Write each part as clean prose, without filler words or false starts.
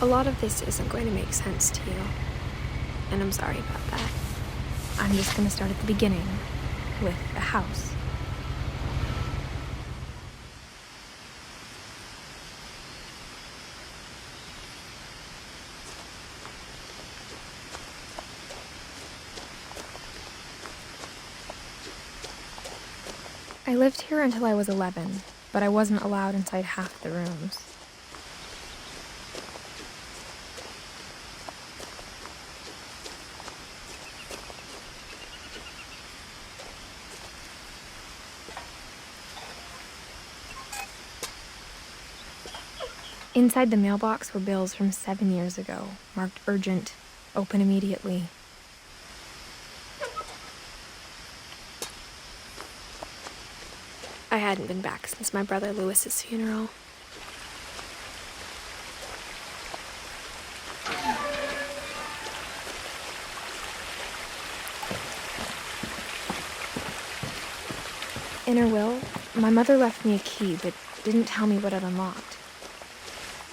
A lot of this isn't going to make sense to you, and I'm sorry about that. I'm just going to start at the beginning, with the house. I lived here until I was 11, but I wasn't allowed inside half the rooms. Inside the mailbox were bills from 7 years ago, marked urgent, open immediately. I hadn't been back since my brother Lewis's funeral. In her will, my mother left me a key but didn't tell me what it unlocked.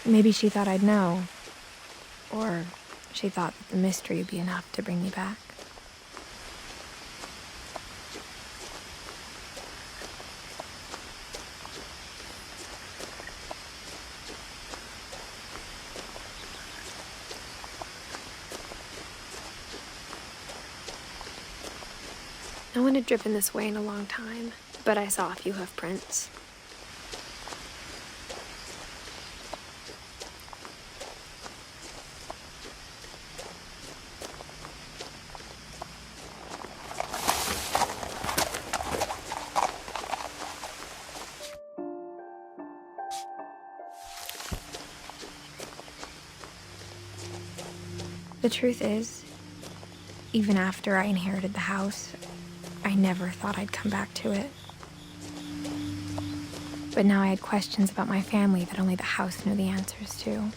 Maybe she thought I'd know, or she thought that the mystery would be enough to bring me back. No one had driven this way in a long time, but I saw a few hoof prints. The truth is, even after I inherited the house, I never thought I'd come back to it. But now I had questions about my family that only the house knew the answers to.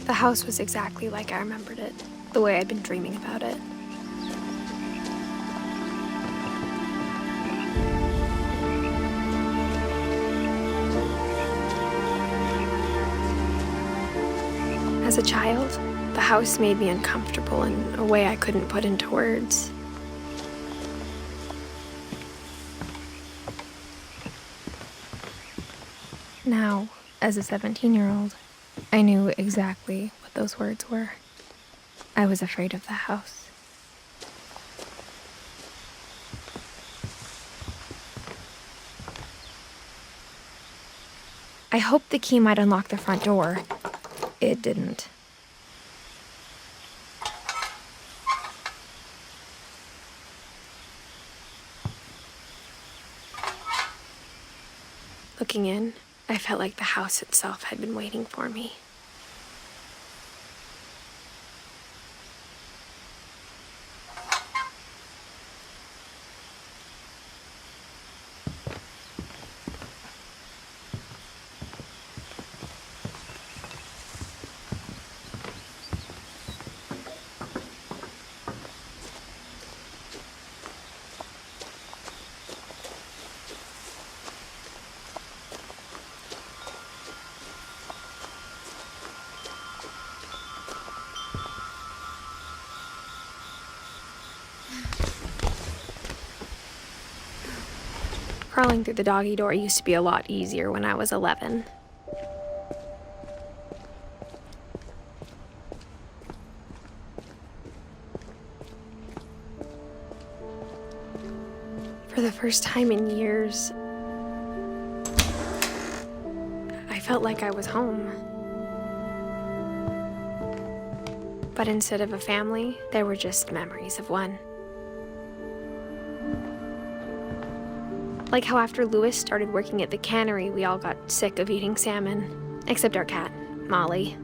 The house was exactly like I remembered it, the way I'd been dreaming about it. As a child, the house made me uncomfortable in a way I couldn't put into words. Now, as a 17-year-old, I knew exactly what those words were. I was afraid of the house. I hoped the key might unlock the front door. It didn't. Looking in, I felt like the house itself had been waiting for me. Crawling through the doggy door used to be a lot easier when I was 11. For the first time in years, I felt like I was home. But instead of a family, there were just memories of one. Like how after Lewis started working at the cannery, we all got sick of eating salmon, except our cat, Molly.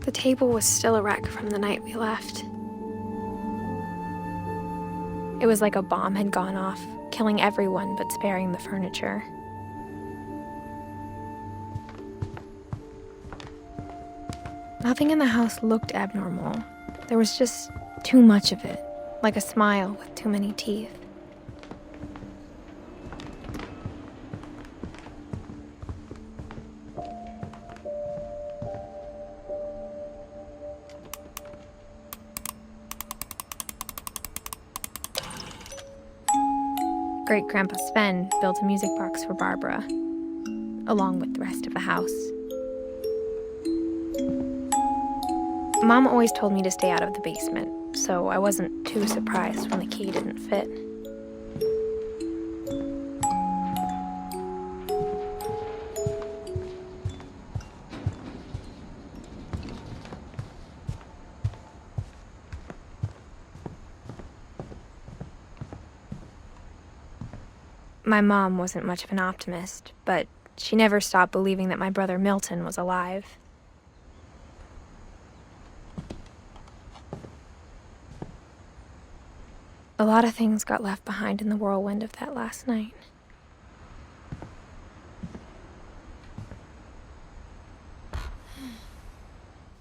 The table was still a wreck from the night we left. It was like a bomb had gone off, killing everyone but sparing the furniture. Nothing in the house looked abnormal. There was just too much of it, like a smile with too many teeth. Great-Grandpa Sven built a music box for Barbara, along with the rest of the house. Mom always told me to stay out of the basement, so I wasn't too surprised when the key didn't fit. My mom wasn't much of an optimist, but she never stopped believing that my brother Milton was alive. A lot of things got left behind in the whirlwind of that last night.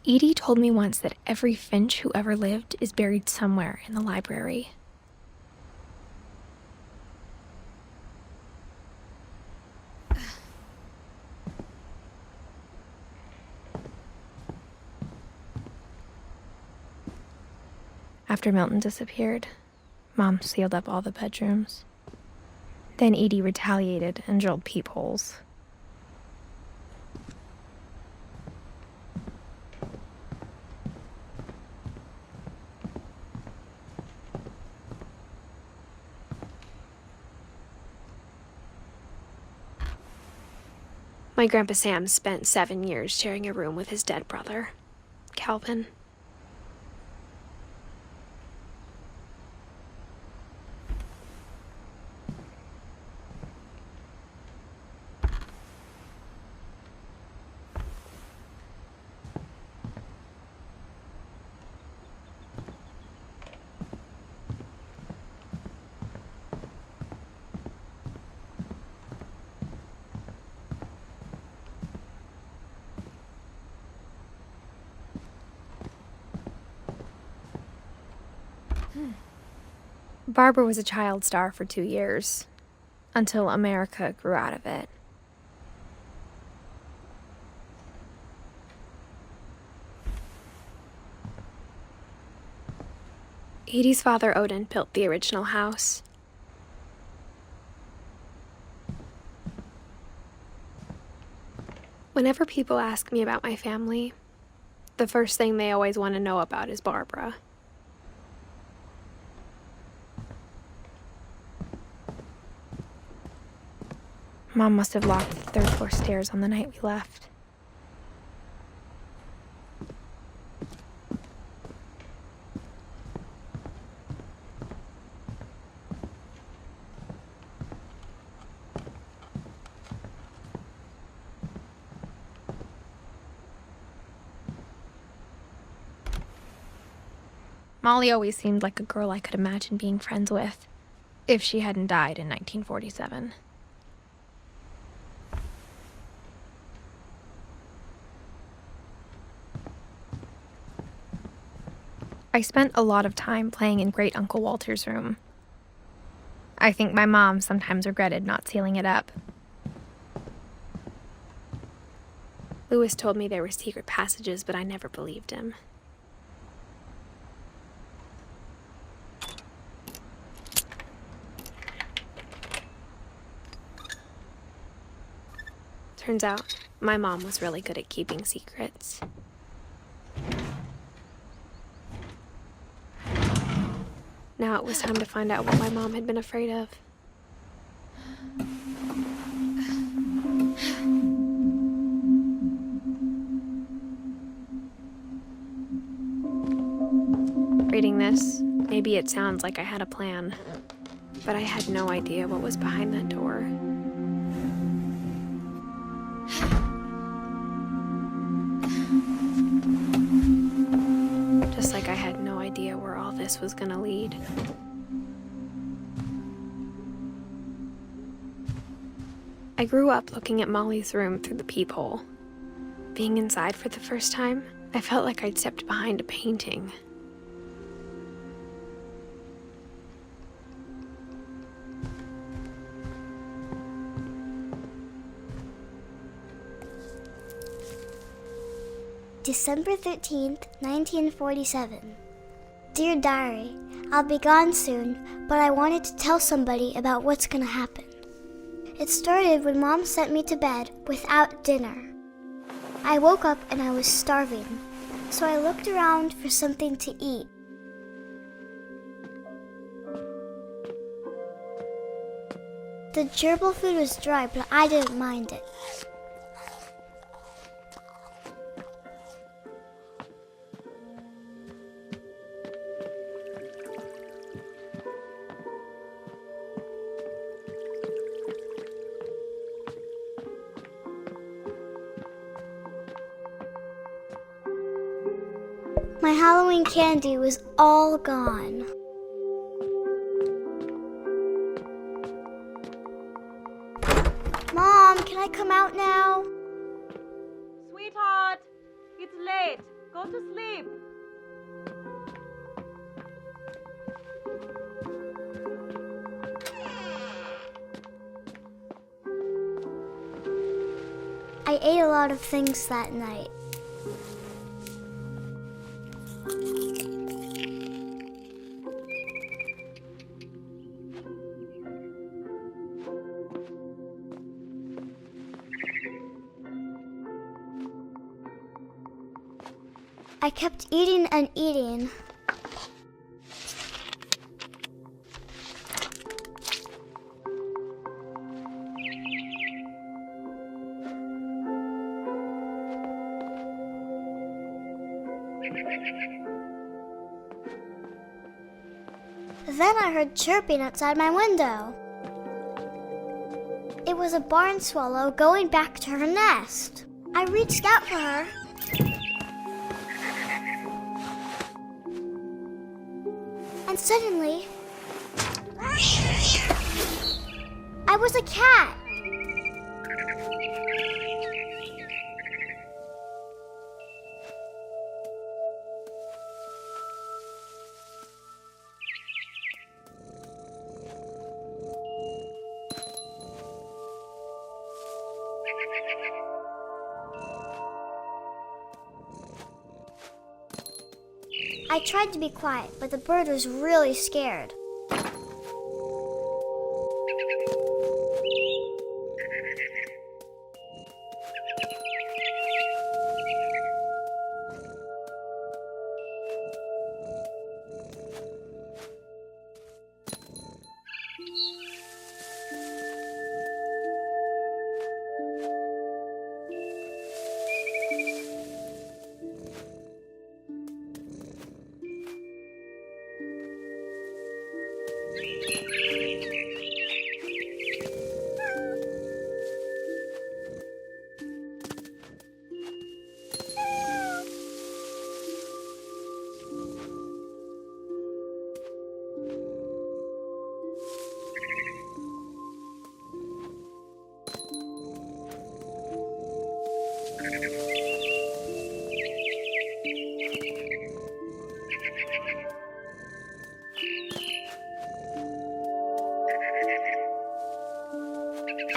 Edie told me once that every Finch who ever lived is buried somewhere in the library. After Milton disappeared, Mom sealed up all the bedrooms. Then Edie retaliated and drilled peepholes. My Grandpa Sam spent 7 years sharing a room with his dead brother, Calvin. Barbara was a child star for 2 years, until America grew out of it. Edie's father, Odin, built the original house. Whenever people ask me about my family, the first thing they always want to know about is Barbara. Mom must have locked the third-floor stairs on the night we left. Molly always seemed like a girl I could imagine being friends with, if she hadn't died in 1947. I spent a lot of time playing in Great Uncle Walter's room. I think my mom sometimes regretted not sealing it up. Lewis told me there were secret passages, but I never believed him. Turns out, my mom was really good at keeping secrets. Now it was time to find out what my mom had been afraid of. Reading this, maybe it sounds like I had a plan, but I had no idea what was behind that door. Just like I had no idea where all this was gonna lead. I grew up looking at Molly's room through the peephole. Being inside for the first time, I felt like I'd stepped behind a painting. December 13th, 1947. Dear Diary, I'll be gone soon, but I wanted to tell somebody about what's gonna happen. It started when Mom sent me to bed without dinner. I woke up and I was starving, so I looked around for something to eat. The gerbil food was dry, but I didn't mind it. My Halloween candy was all gone. Mom, can I come out now? Sweetheart, it's late. Go to sleep. I ate a lot of things that night. I kept eating and eating. Then I heard chirping outside my window. It was a barn swallow going back to her nest. I reached out for her. And suddenly, I was a cat. I tried to be quiet, but the bird was really scared.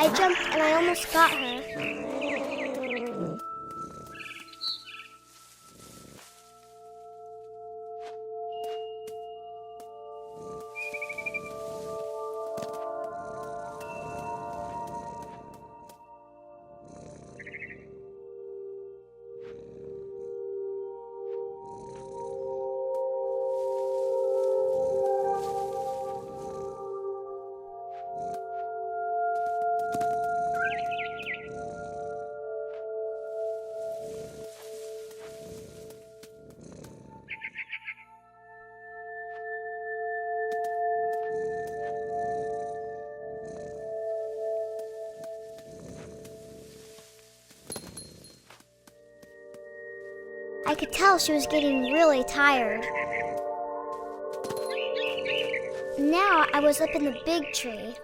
I jumped and I almost got her. I could tell she was getting really tired. Now I was up in the big tree.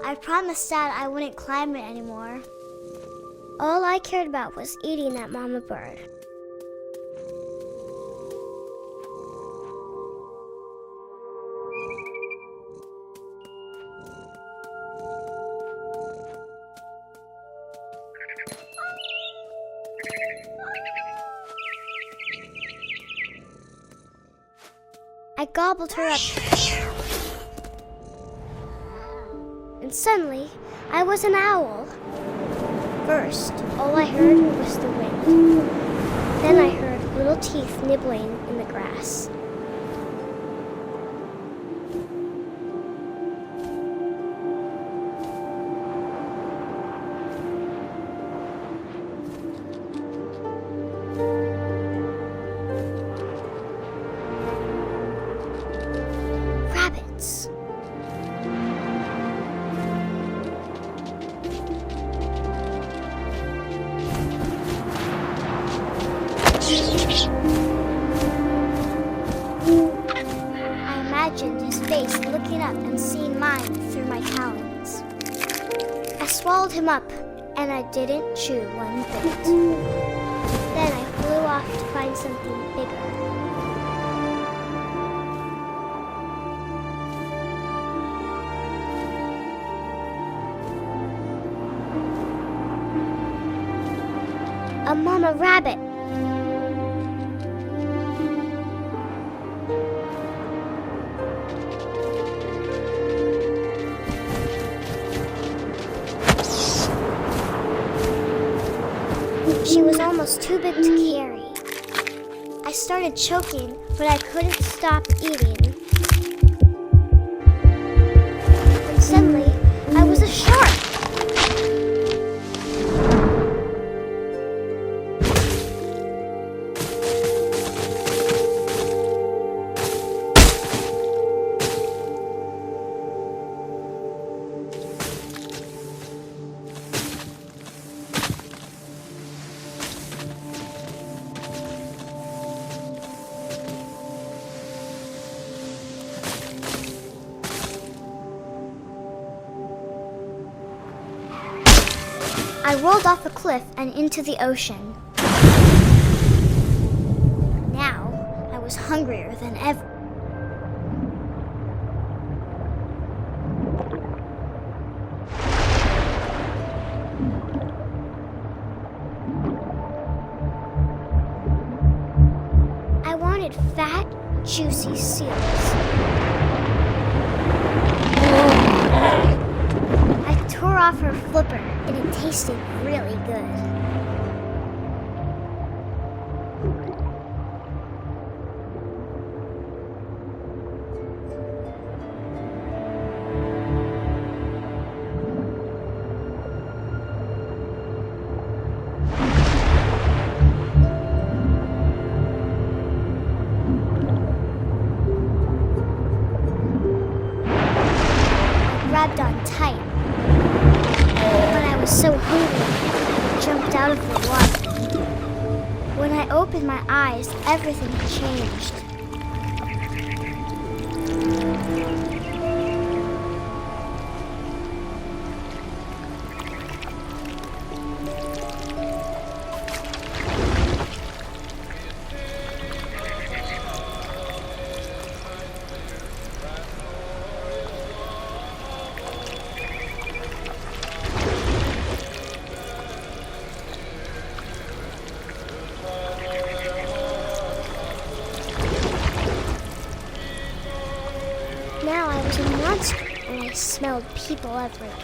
I promised Dad I wouldn't climb it anymore. All I cared about was eating that mama bird. I gobbled her up. And suddenly, I was an owl. First, all I heard was the wind. Then I heard little teeth nibbling in the grass. Rabbits. I imagined his face looking up and seeing mine through my talons. I swallowed him up, and I didn't chew one bit. Then I flew off to find something bigger. A mama rabbit. She was almost too big to carry. I started choking, but I couldn't stop eating. And suddenly, I was a shark. I rolled off a cliff and into the ocean. Now, I was hungrier than ever. I wanted fat, juicy seals. I tore off her flipper, and it tasted really good. I grabbed on tight. But I was so hungry, I jumped out of the water. When I opened my eyes, everything had changed. Now I was a monster, and I smelled people everywhere.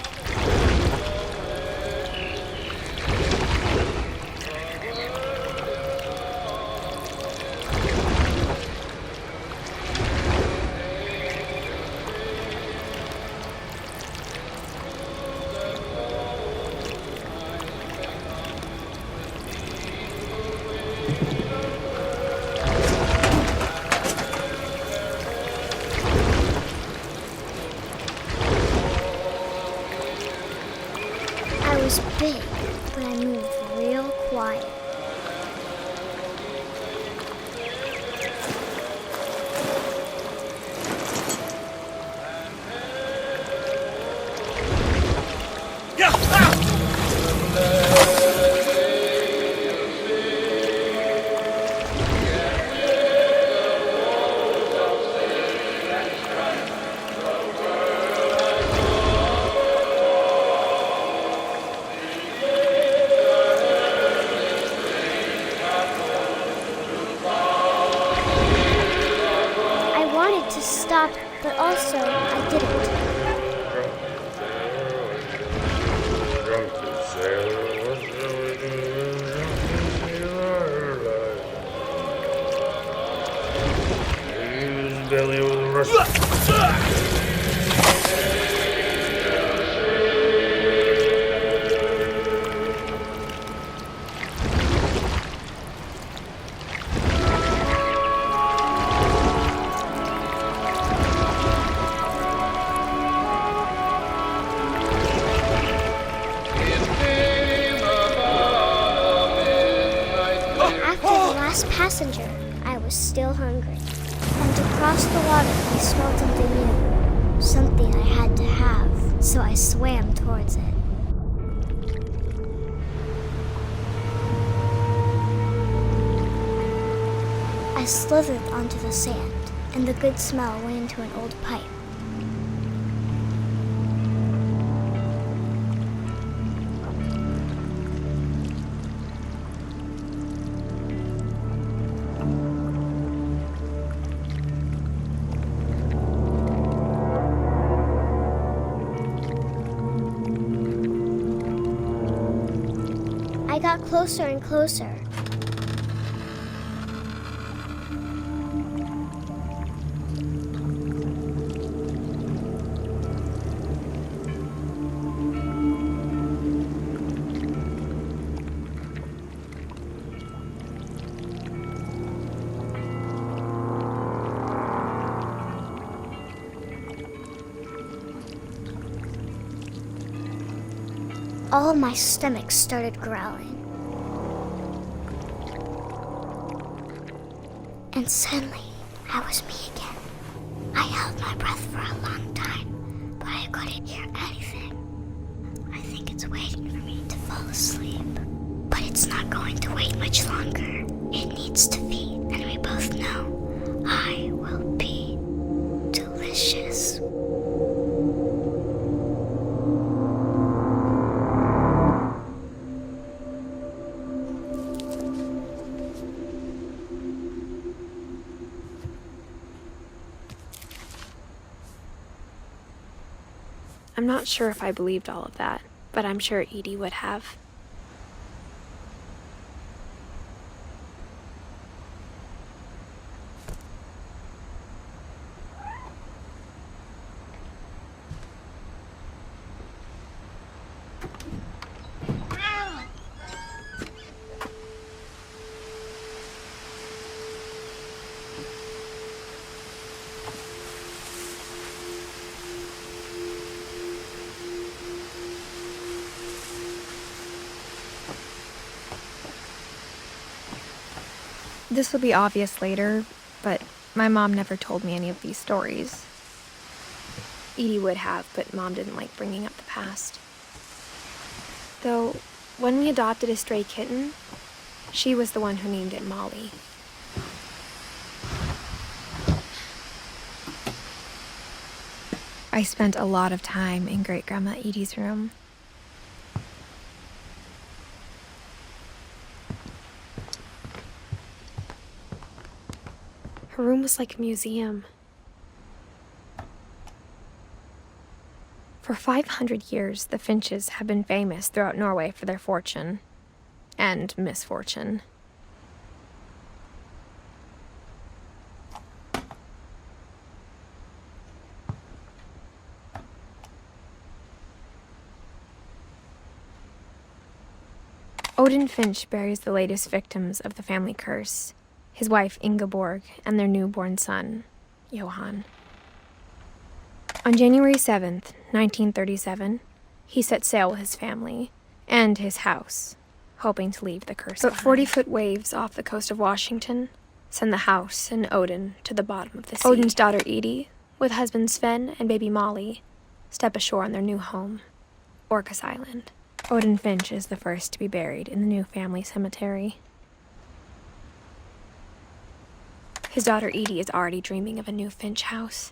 stopped, but also I didn't. Passenger, I was still hungry, and to cross the water I smelled something new, something I had to have, so I swam towards it. I slithered onto the sand, and the good smell went into an old pipe. I got closer and closer. All of my stomach started growling. And suddenly, I was me again. I held my breath for a long time, but I couldn't hear anything. I think it's waiting for me to fall asleep. But it's not going to wait much longer. It needs to feed, and we both know I will be delicious. I'm not sure if I believed all of that, but I'm sure Edie would have. This will be obvious later, but my mom never told me any of these stories. Edie would have, but Mom didn't like bringing up the past. Though, when we adopted a stray kitten, she was the one who named it Molly. I spent a lot of time in Great-Grandma Edie's room. Her room was like a museum. For 500 years, the Finches have been famous throughout Norway for their fortune and misfortune. Odin Finch buries the latest victims of the family curse, his wife Ingeborg and their newborn son, Johan. On January 7th, 1937, he set sail with his family and his house, hoping to leave the curse behind. But 40-foot waves off the coast of Washington send the house and Odin to the bottom of the sea. Odin's daughter Edie, with husband Sven and baby Molly, step ashore on their new home, Orcas Island. Odin Finch is the first to be buried in the new family cemetery. His daughter Edie is already dreaming of a new Finch house.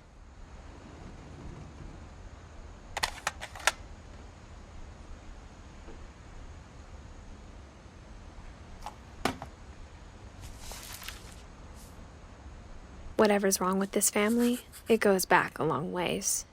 Whatever's wrong with this family, it goes back a long ways.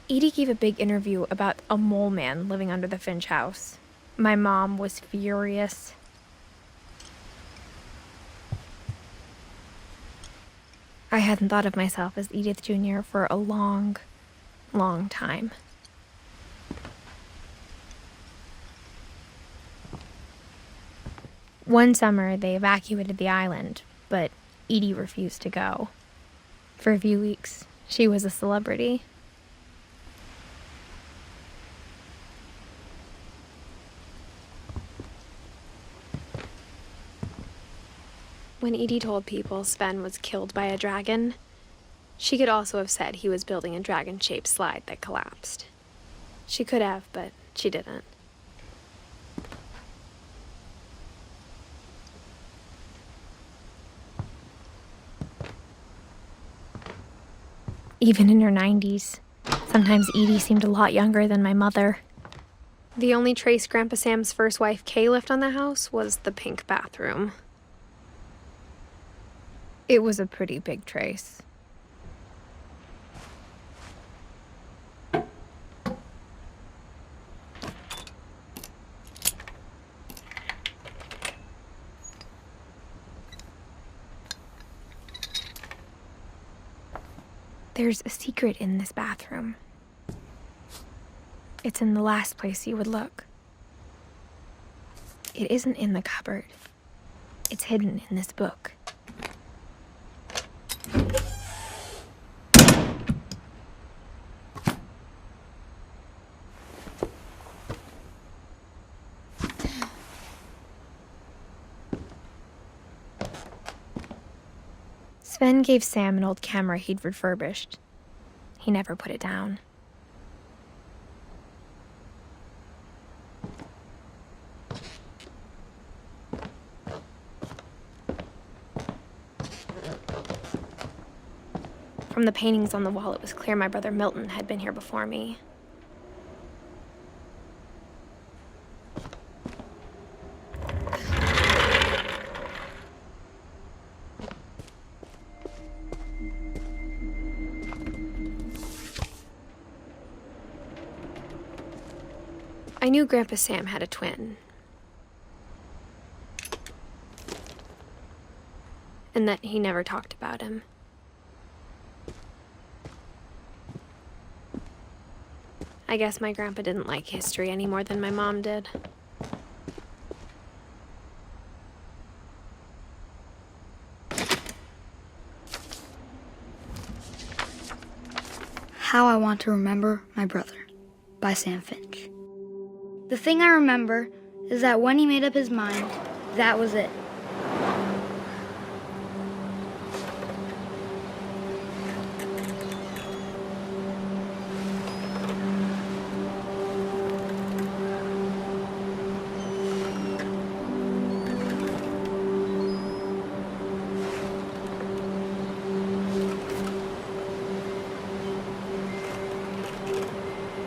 Edie gave a big interview about a mole man living under the Finch house. My mom was furious. I hadn't thought of myself as Edith Jr. for a long, long time. One summer, they evacuated the island, but Edie refused to go. For a few weeks, she was a celebrity. When Edie told people Sven was killed by a dragon, she could also have said he was building a dragon-shaped slide that collapsed. She could have, but she didn't. Even in her 90s, sometimes Edie seemed a lot younger than my mother. The only trace Grandpa Sam's first wife, Kay, left on the house was the pink bathroom. It was a pretty big trace. There's a secret in this bathroom. It's in the last place you would look. It isn't in the cupboard. It's hidden in this book. Sven gave Sam an old camera he'd refurbished. He never put it down. From the paintings on the wall, it was clear my brother Milton had been here before me. I knew Grandpa Sam had a twin. And that he never talked about him. I guess my grandpa didn't like history any more than my mom did. How I Want to Remember My Brother by Sam Finch. The thing I remember is that when he made up his mind, that was it.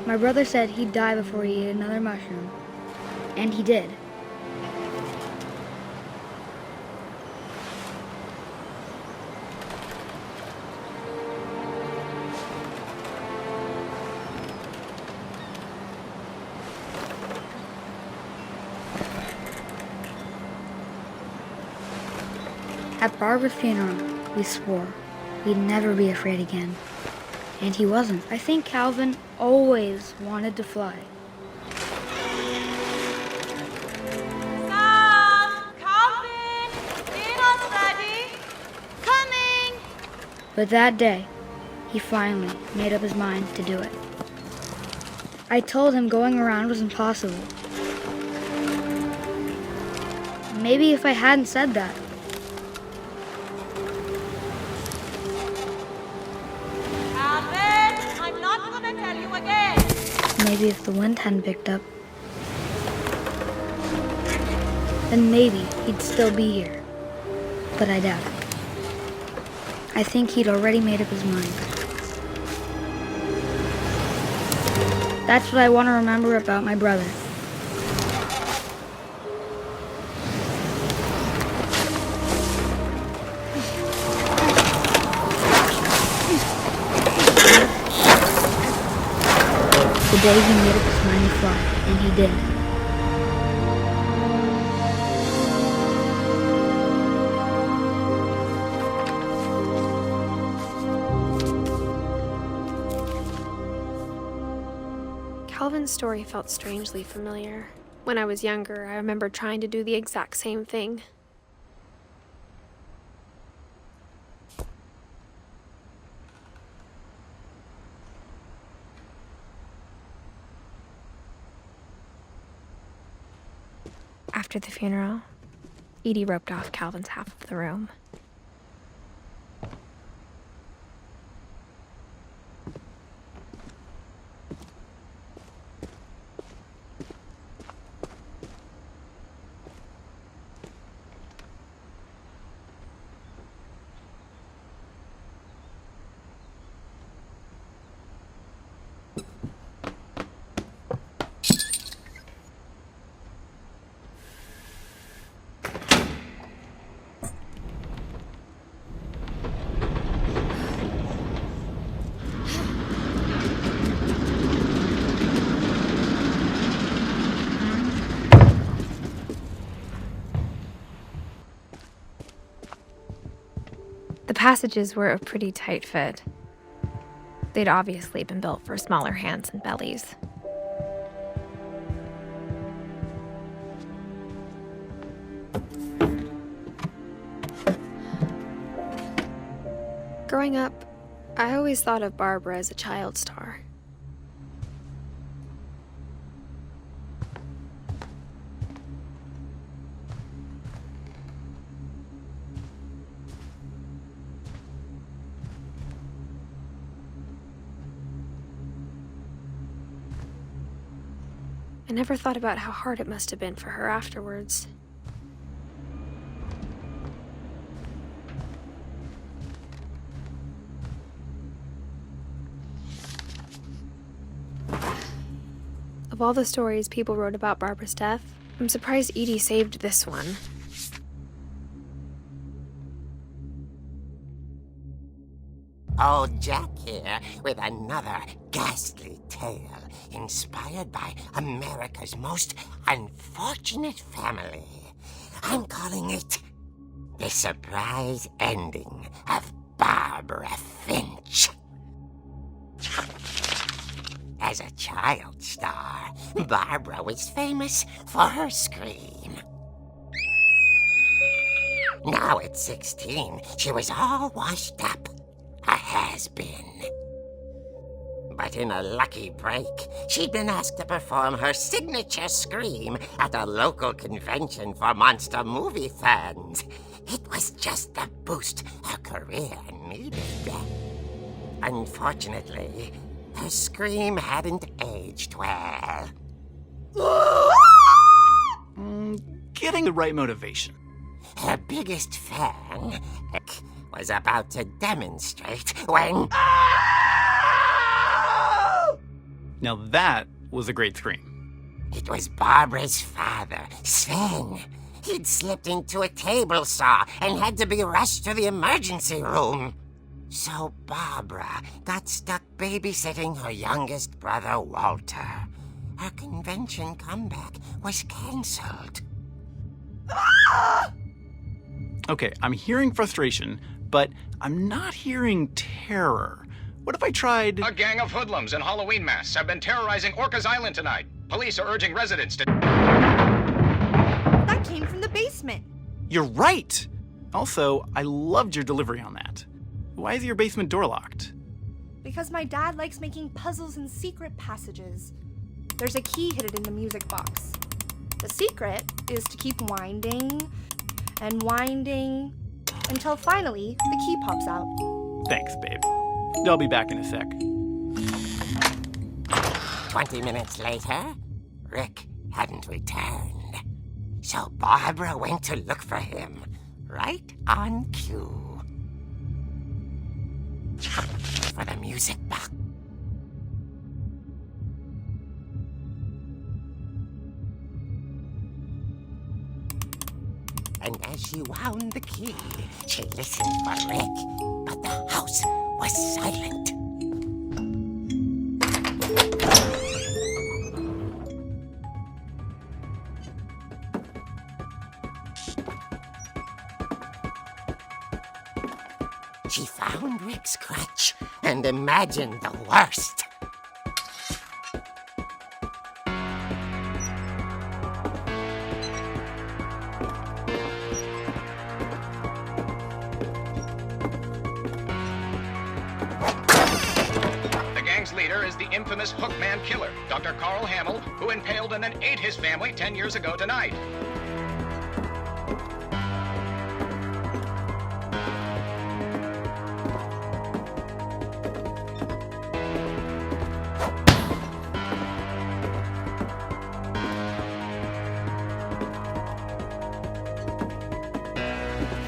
My brother said he'd die before he ate another mushroom. And he did. At Barbara's funeral, we swore we'd never be afraid again. And he wasn't. I think Calvin always wanted to fly. Sam! Calvin! Dinner's ready! Coming! But that day, he finally made up his mind to do it. I told him going around was impossible. Maybe if I hadn't said that, maybe if the wind hadn't picked up, then maybe he'd still be here. But I doubt it. I think he'd already made up his mind. That's what I want to remember about my brother. The day he made up his mind to fly, and he did. Calvin's story felt strangely familiar. When I was younger, I remember trying to do the exact same thing. After the funeral, Edie roped off Calvin's half of the room. The passages were a pretty tight fit. They'd obviously been built for smaller hands and bellies. Growing up, I always thought of Barbara as a child star. I never thought about how hard it must have been for her afterwards. Of all the stories people wrote about Barbara's death, I'm surprised Edie saved this one. Old Jack here with another ghastly tale inspired by America's most unfortunate family. I'm calling it The Surprise Ending of Barbara Finch. As a child star, Barbara was famous for her scream. Now at 16, she was all washed up. A has-been. But in a lucky break, she'd been asked to perform her signature scream at a local convention for monster movie fans. It was just the boost her career needed. Unfortunately, her scream hadn't aged well. Getting the right motivation. Her biggest fan was about to demonstrate when... Now that was a great scream. It was Barbara's father, Sven. He'd slipped into a table saw and had to be rushed to the emergency room. So Barbara got stuck babysitting her youngest brother, Walter. Her convention comeback was cancelled. Okay, I'm hearing frustration, but I'm not hearing terror. What if I tried... A gang of hoodlums in Halloween masks have been terrorizing Orcas Island tonight. Police are urging residents to... That came from the basement. You're right! Also, I loved your delivery on that. Why is your basement door locked? Because my dad likes making puzzles and secret passages. There's a key hidden in the music box. The secret is to keep winding and winding until finally the key pops out. Thanks, babe. I'll be back in a sec. 20 minutes later, Rick hadn't returned. So Barbara went to look for him, right on cue. for the music box. And as she wound the key, she listened for Rick, but the house was silent. She found Rick's crutch and imagined the worst. The gang's leader is the infamous Hookman killer, Dr. Carl Hamill, who impaled and then ate his family 10 years ago tonight.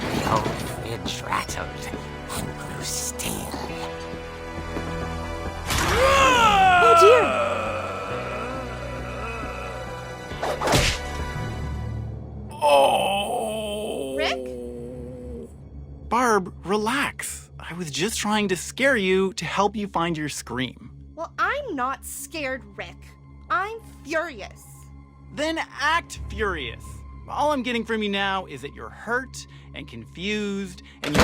The old fridge rattled and grew still. Oh dear! Oh! Rick? Barb, relax. I was just trying to scare you to help you find your scream. Well, I'm not scared, Rick. I'm furious. Then act furious. All I'm getting from you now is that you're hurt and confused and you...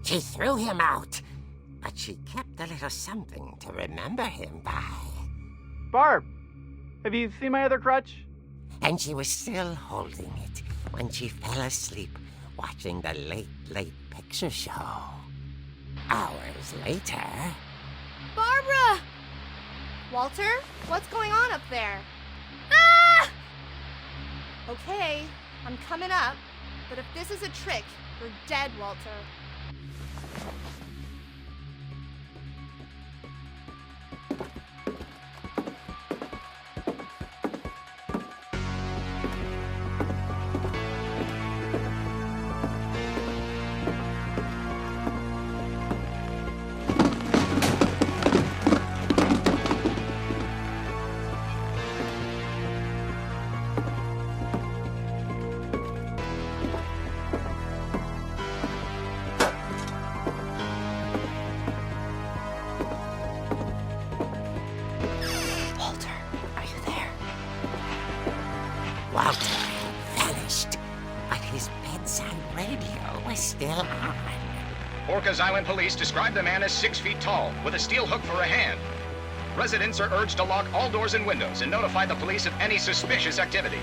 She threw him out, but she kept a little something to remember him by. Barb, have you seen my other crutch? And she was still holding it when she fell asleep watching the late picture show. Hours later... Barbara! Walter, what's going on up there? Ah! Okay, I'm coming up, but if this is a trick, you're dead, Walter. Walter had vanished, but his bedside radio was still on. Orcas Island police describe the man as 6 feet tall, with a steel hook for a hand. Residents are urged to lock all doors and windows and notify the police of any suspicious activity.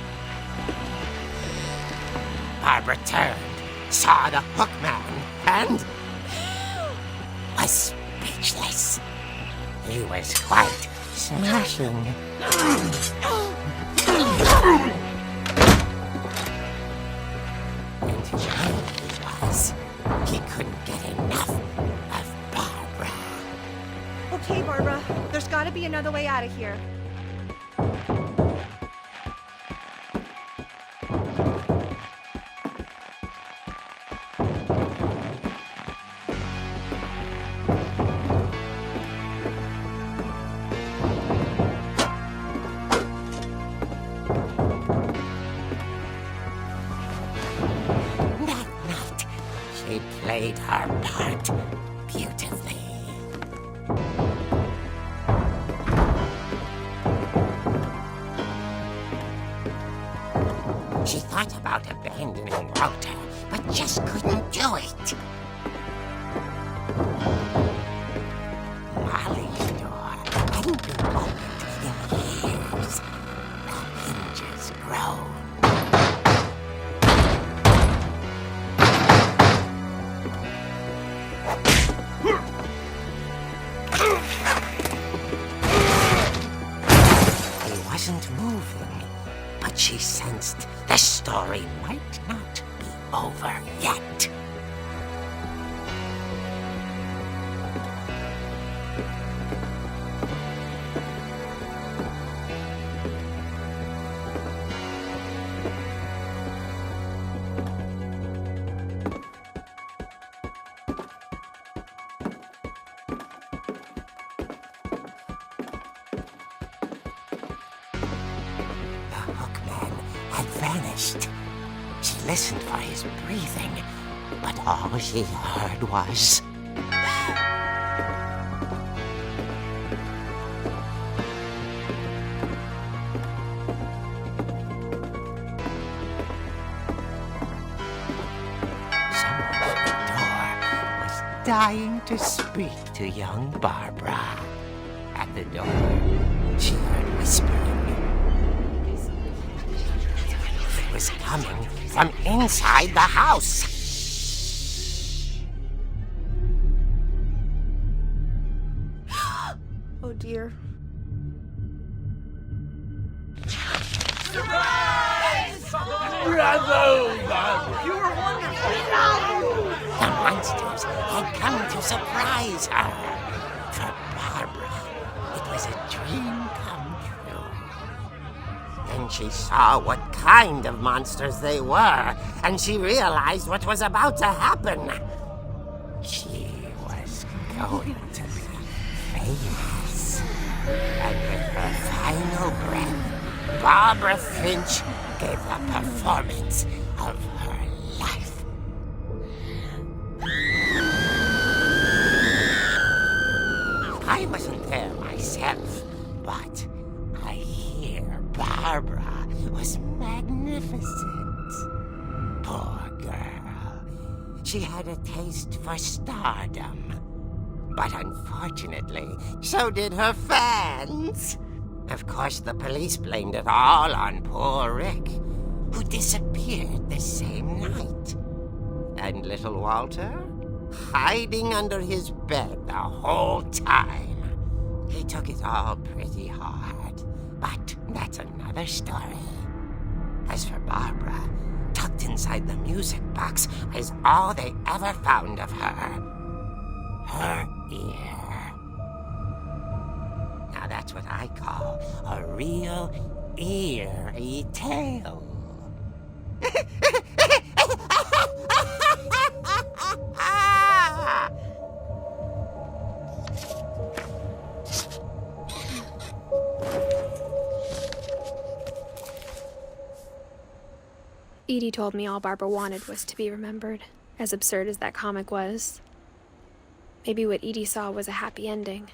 Barbara turned, saw the hook man, and was speechless. He was quite smashing. And he was. He couldn't get enough of Barbara. Okay, Barbara, there's gotta be another way out of here. That night, she played her part beautifully. She thought about abandoning Walter, but just couldn't do it. Molly's door hadn't been opened in years. The hinges groaned. He wasn't moving, but she sensed the story might not be over yet. vanished. She listened for his breathing, but all she heard was... Someone at the door was dying to speak to young Barbara. At the door, she heard whispering. It was coming from inside the house. Oh dear. The monsters had come to surprise her. For Barbara, it was a dream come true. Then she saw what kind of monsters they were, and she realized what was about to happen. She was going to be famous. And with her final breath, Barbara Finch gave the performance of her life. I wasn't there myself, but I hear Barbara was magnificent. Poor girl. She had a taste for stardom. But unfortunately, so did her fans. Of course, the police blamed it all on poor Rick, who disappeared the same night. And little Walter? Hiding under his bed the whole time. He took it all pretty hard, but that's another story. As for Barbara, tucked inside the music box is all they ever found of her. Her ear. Now that's what I call a real eerie tale. Edie told me all Barbara wanted was to be remembered, as absurd as that comic was. Maybe what Edie saw was a happy ending.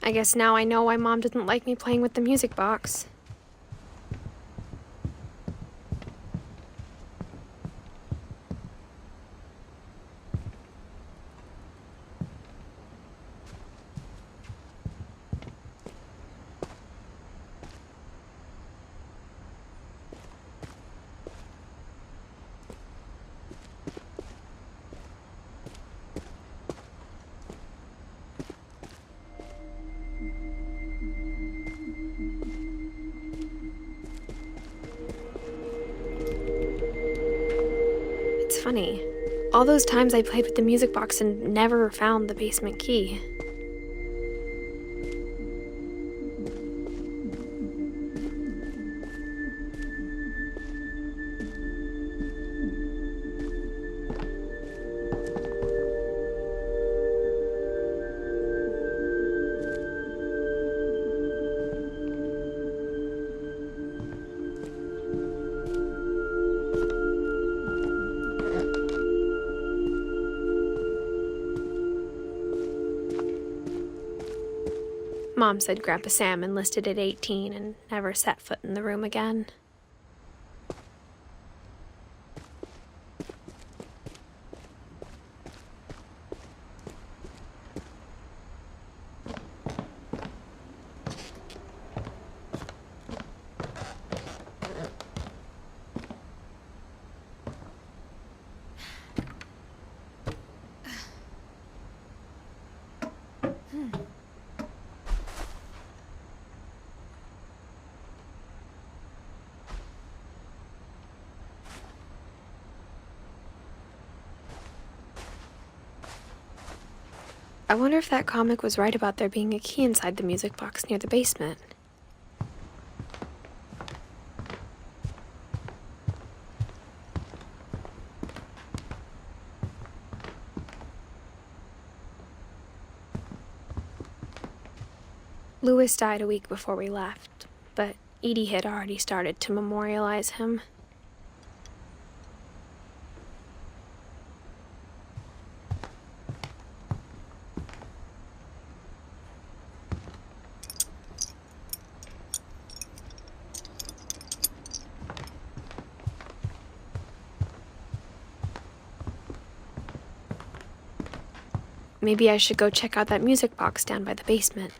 I guess now I know why Mom didn't like me playing with the music box. It's funny. All those times I played with the music box and never found the basement key. Mom said Grandpa Sam enlisted at 18 and never set foot in the room again. I wonder if that comic was right about there being a key inside the music box near the basement. Louis died a week before we left, but Edie had already started to memorialize him. Maybe I should go check out that music box down by the basement.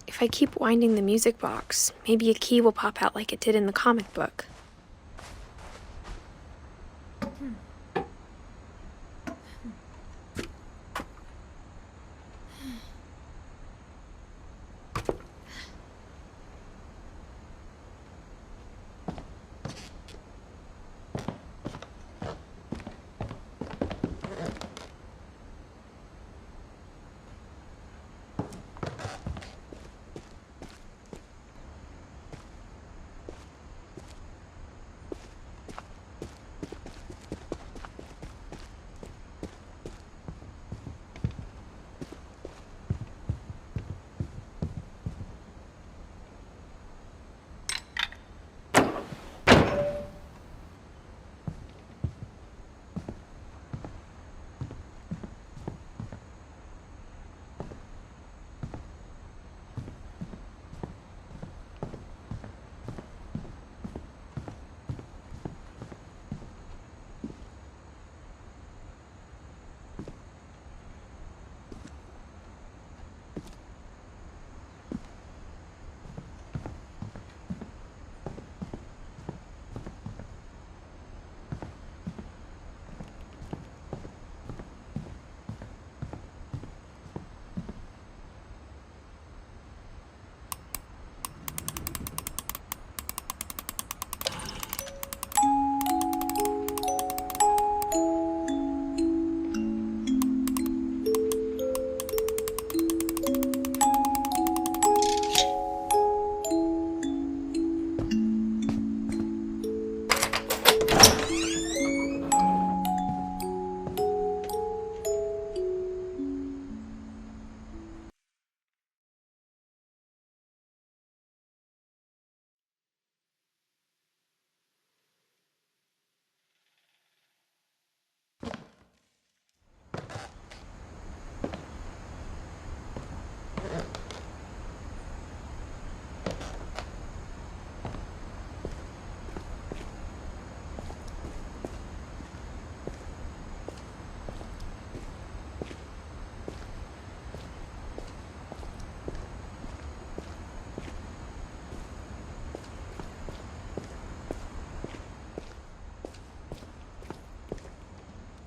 If I keep winding the music box, maybe a key will pop out like it did in the comic book.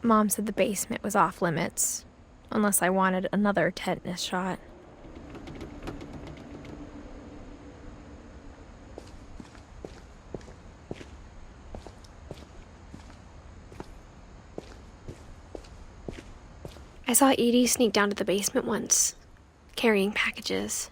Mom said the basement was off limits, unless I wanted another tetanus shot. I saw Edie sneak down to the basement once, carrying packages.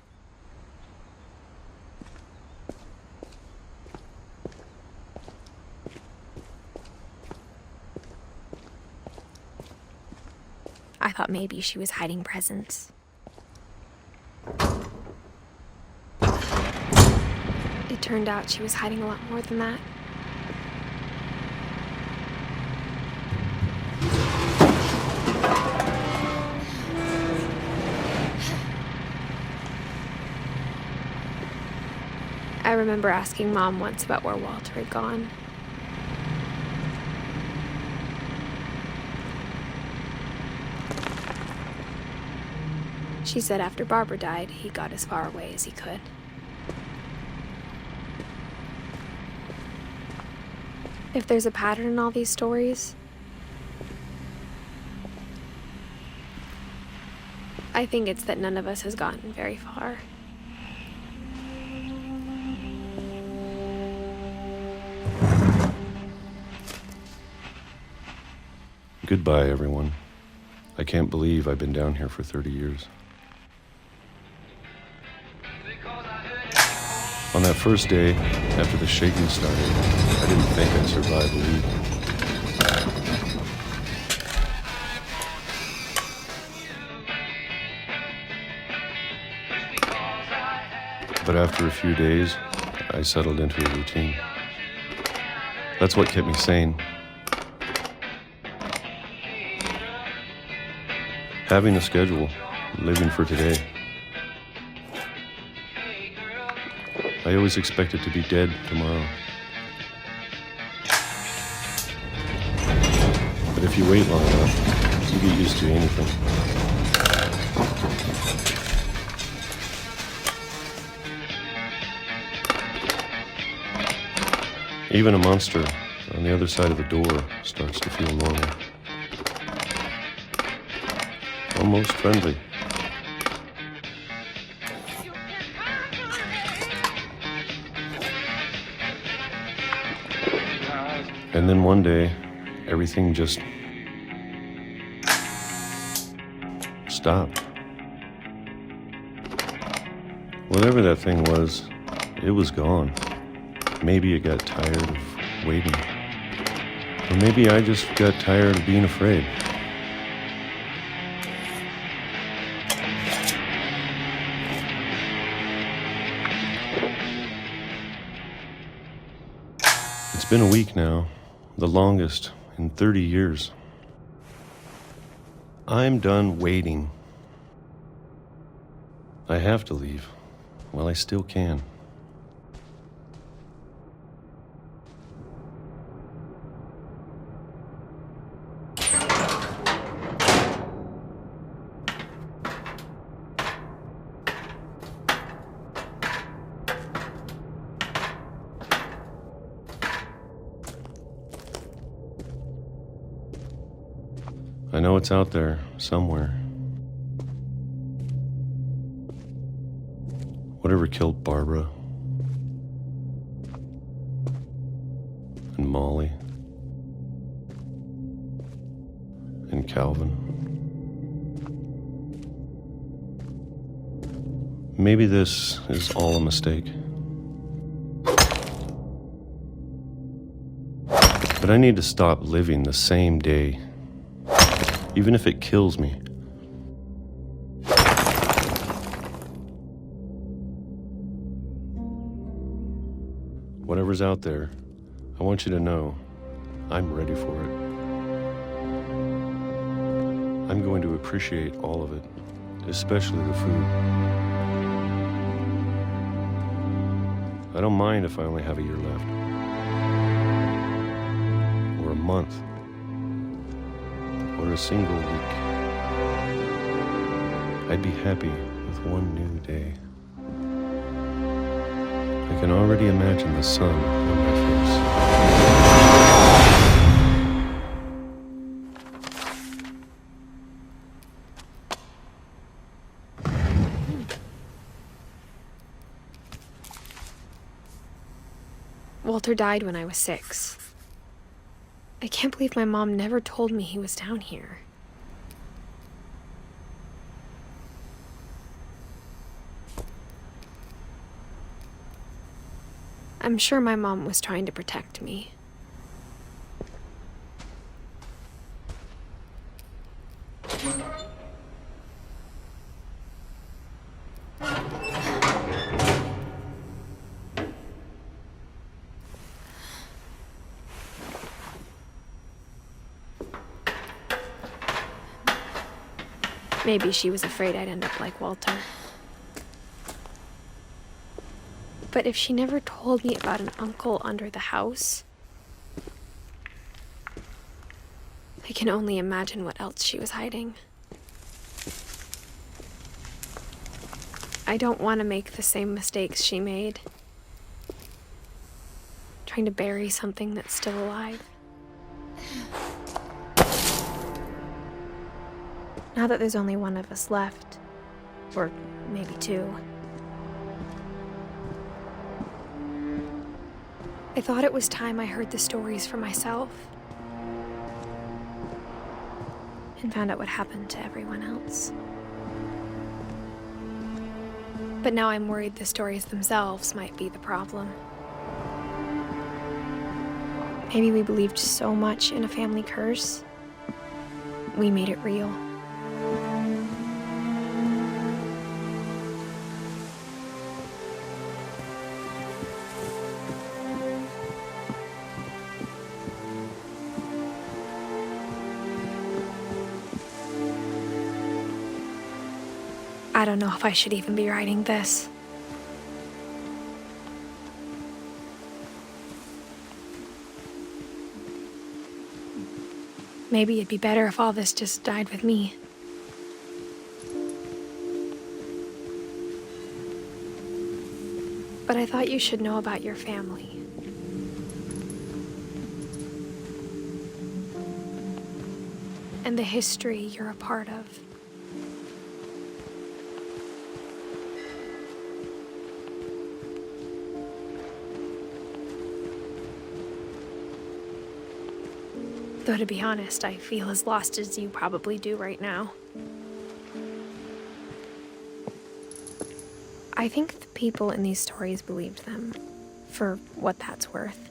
I thought maybe she was hiding presents. It turned out she was hiding a lot more than that. I remember asking Mom once about where Walter had gone. She said after Barbara died, he got as far away as he could. If there's a pattern in all these stories, I think it's that none of us has gotten very far. Goodbye, everyone. I can't believe I've been down here for 30 years. On that first day, after the shaking started, I didn't think I'd survive a week. But after a few days, I settled into a routine. That's what kept me sane. Having a schedule, living for today. I always expected to be dead tomorrow. But if you wait long enough, you get used to anything. Even a monster on the other side of the door starts to feel normal. Almost friendly. And then one day, everything just stopped. Whatever that thing was, it was gone. Maybe it got tired of waiting. Or maybe I just got tired of being afraid. It's been a week now, the longest in 30 years. I'm done waiting. I have to leave while I still can. I know it's out there, somewhere. Whatever killed Barbara and Molly and Calvin. Maybe this is all a mistake. But I need to stop living the same day. Even if it kills me. Whatever's out there, I want you to know I'm ready for it. I'm going to appreciate all of it, especially the food. I don't mind if I only have a year left. Or a month. Or a single week. I'd be happy with one new day. I can already imagine the sun on my face. Walter died when I was 6. I can't believe my mom never told me he was down here. I'm sure my mom was trying to protect me. Maybe she was afraid I'd end up like Walter. But if she never told me about an uncle under the house, I can only imagine what else she was hiding. I don't want to make the same mistakes she made. trying to bury something that's still alive. Now that there's only one of us left, or maybe two, I thought it was time I heard the stories for myself and found out what happened to everyone else. But now I'm worried the stories themselves might be the problem. Maybe we believed so much in a family curse, we made it real. I don't know if I should even be writing this. Maybe it'd be better if all this just died with me. But I thought you should know about your family. And the history you're a part of. Though to be honest, I feel as lost as you probably do right now. I think the people in these stories believed them, for what that's worth.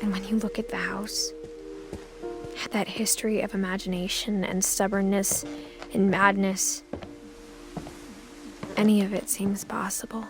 And when you look at the house, that history of imagination and stubbornness and madness, any of it seems possible.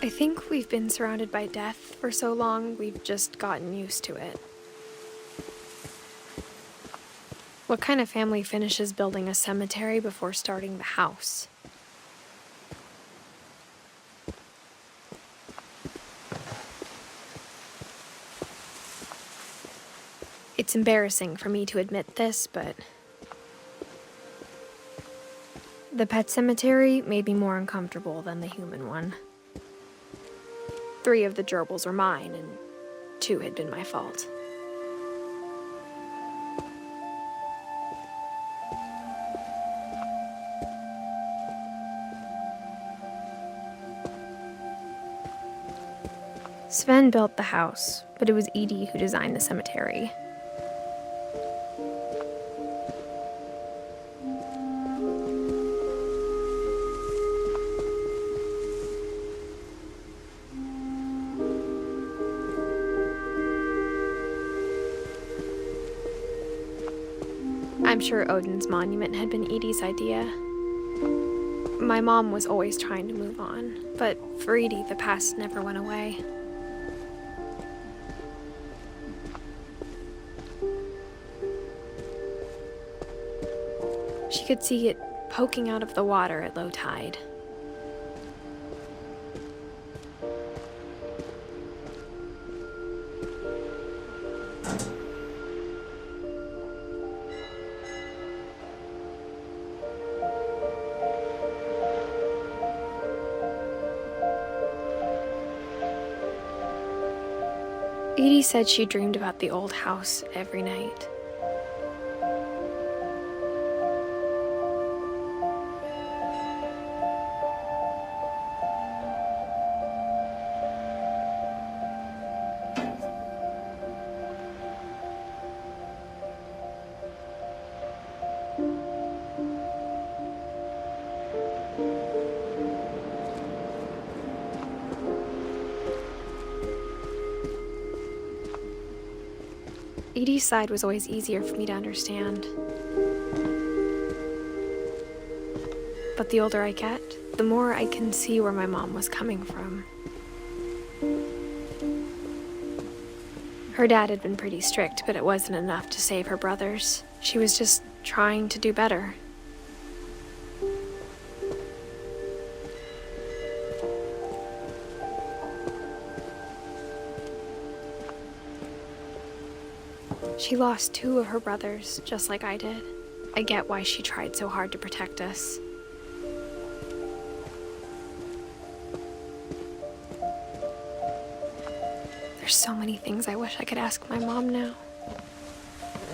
I think we've been surrounded by death for so long, we've just gotten used to it. What kind of family finishes building a cemetery before starting the house? It's embarrassing for me to admit this, but the pet cemetery made me more uncomfortable than the human one. 3 of the gerbils were mine, and 2 had been my fault. Sven built the house, but it was Edie who designed the cemetery. I'm sure Odin's monument had been Edie's idea. My mom was always trying to move on, but for Edie, the past never went away. She could see it poking out of the water at low tide. Edie said she dreamed about the old house every night. Edie's side was always easier for me to understand. But the older I get, the more I can see where my mom was coming from. Her dad had been pretty strict, but it wasn't enough to save her brothers. She was just trying to do better. She lost 2 of her brothers, just like I did. I get why she tried so hard to protect us. There's so many things I wish I could ask my mom now.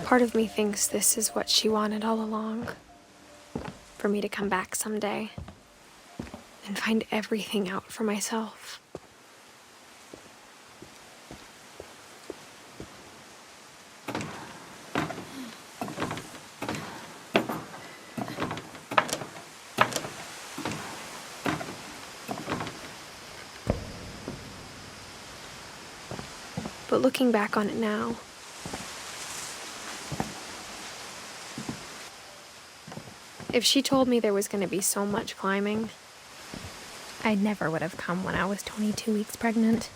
Part of me thinks this is what she wanted all along. For me to come back someday and find everything out for myself. But looking back on it now, if she told me there was going to be so much climbing, I never would have come when I was 22 weeks pregnant.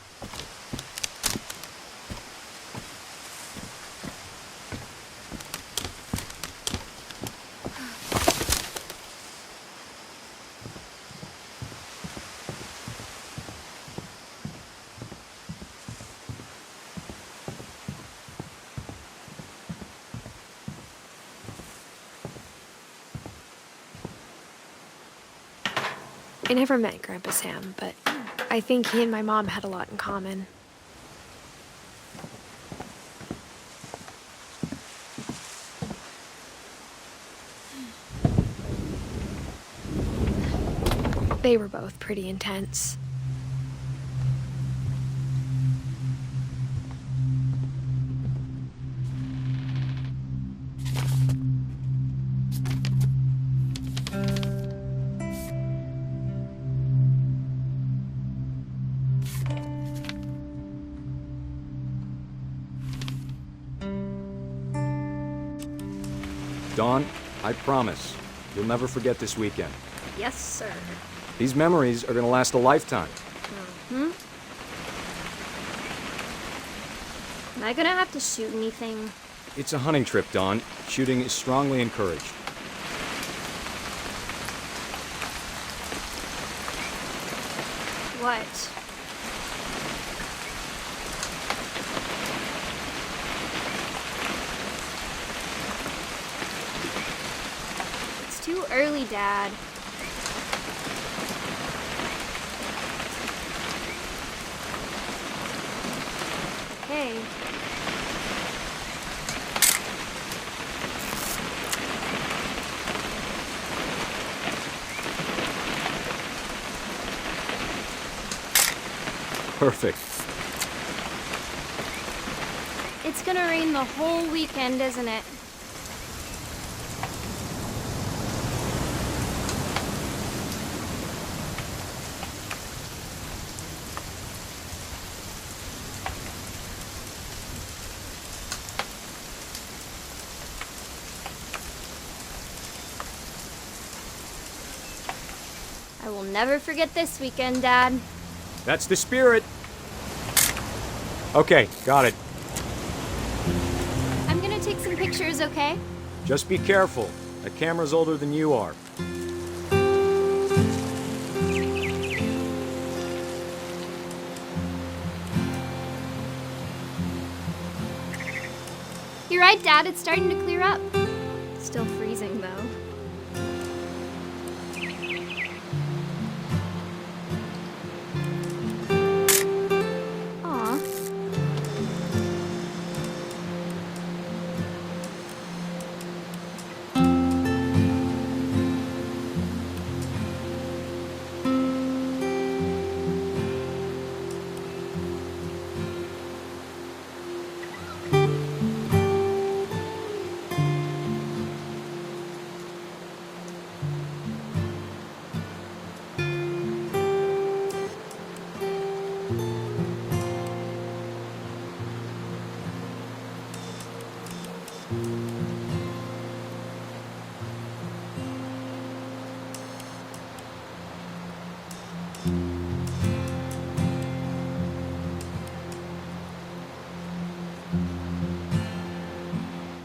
I never met Grandpa Sam, but I think he and my mom had a lot in common. They were both pretty intense. Dawn, I promise, you'll never forget this weekend. Yes, sir. These memories are gonna last a lifetime. Am I gonna have to shoot anything? It's a hunting trip, Dawn. Shooting is strongly encouraged. What? It's too early, Dad. Okay. Perfect. It's gonna rain the whole weekend, isn't it? I will never forget this weekend, Dad. That's the spirit. Okay, got it. I'm gonna take some pictures, okay? Just be careful. That camera's older than you are. You're right, Dad. It's starting to clear up. Still freezing, though. Aw.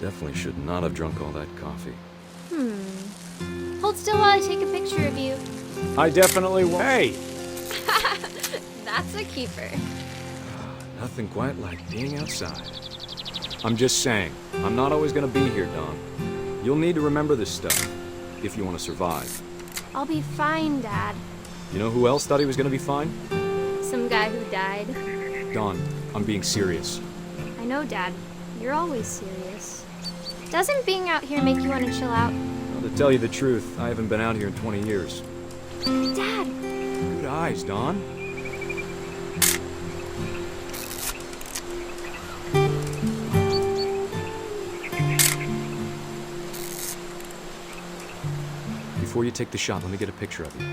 Definitely should not have drunk all that coffee. Hold still while I take a picture of you. I definitely won't. Hey! That's a keeper. Nothing quite like being outside. I'm just saying, I'm not always gonna be here, Don. You'll need to remember this stuff, if you want to survive. I'll be fine, Dad. You know who else thought he was gonna be fine? Some guy who died. Don, I'm being serious. I know, Dad. You're always serious. Doesn't being out here make you want to chill out? Well, to tell you the truth, I haven't been out here in 20 years. Dad! Good eyes, Don. Before you take the shot, let me get a picture of you.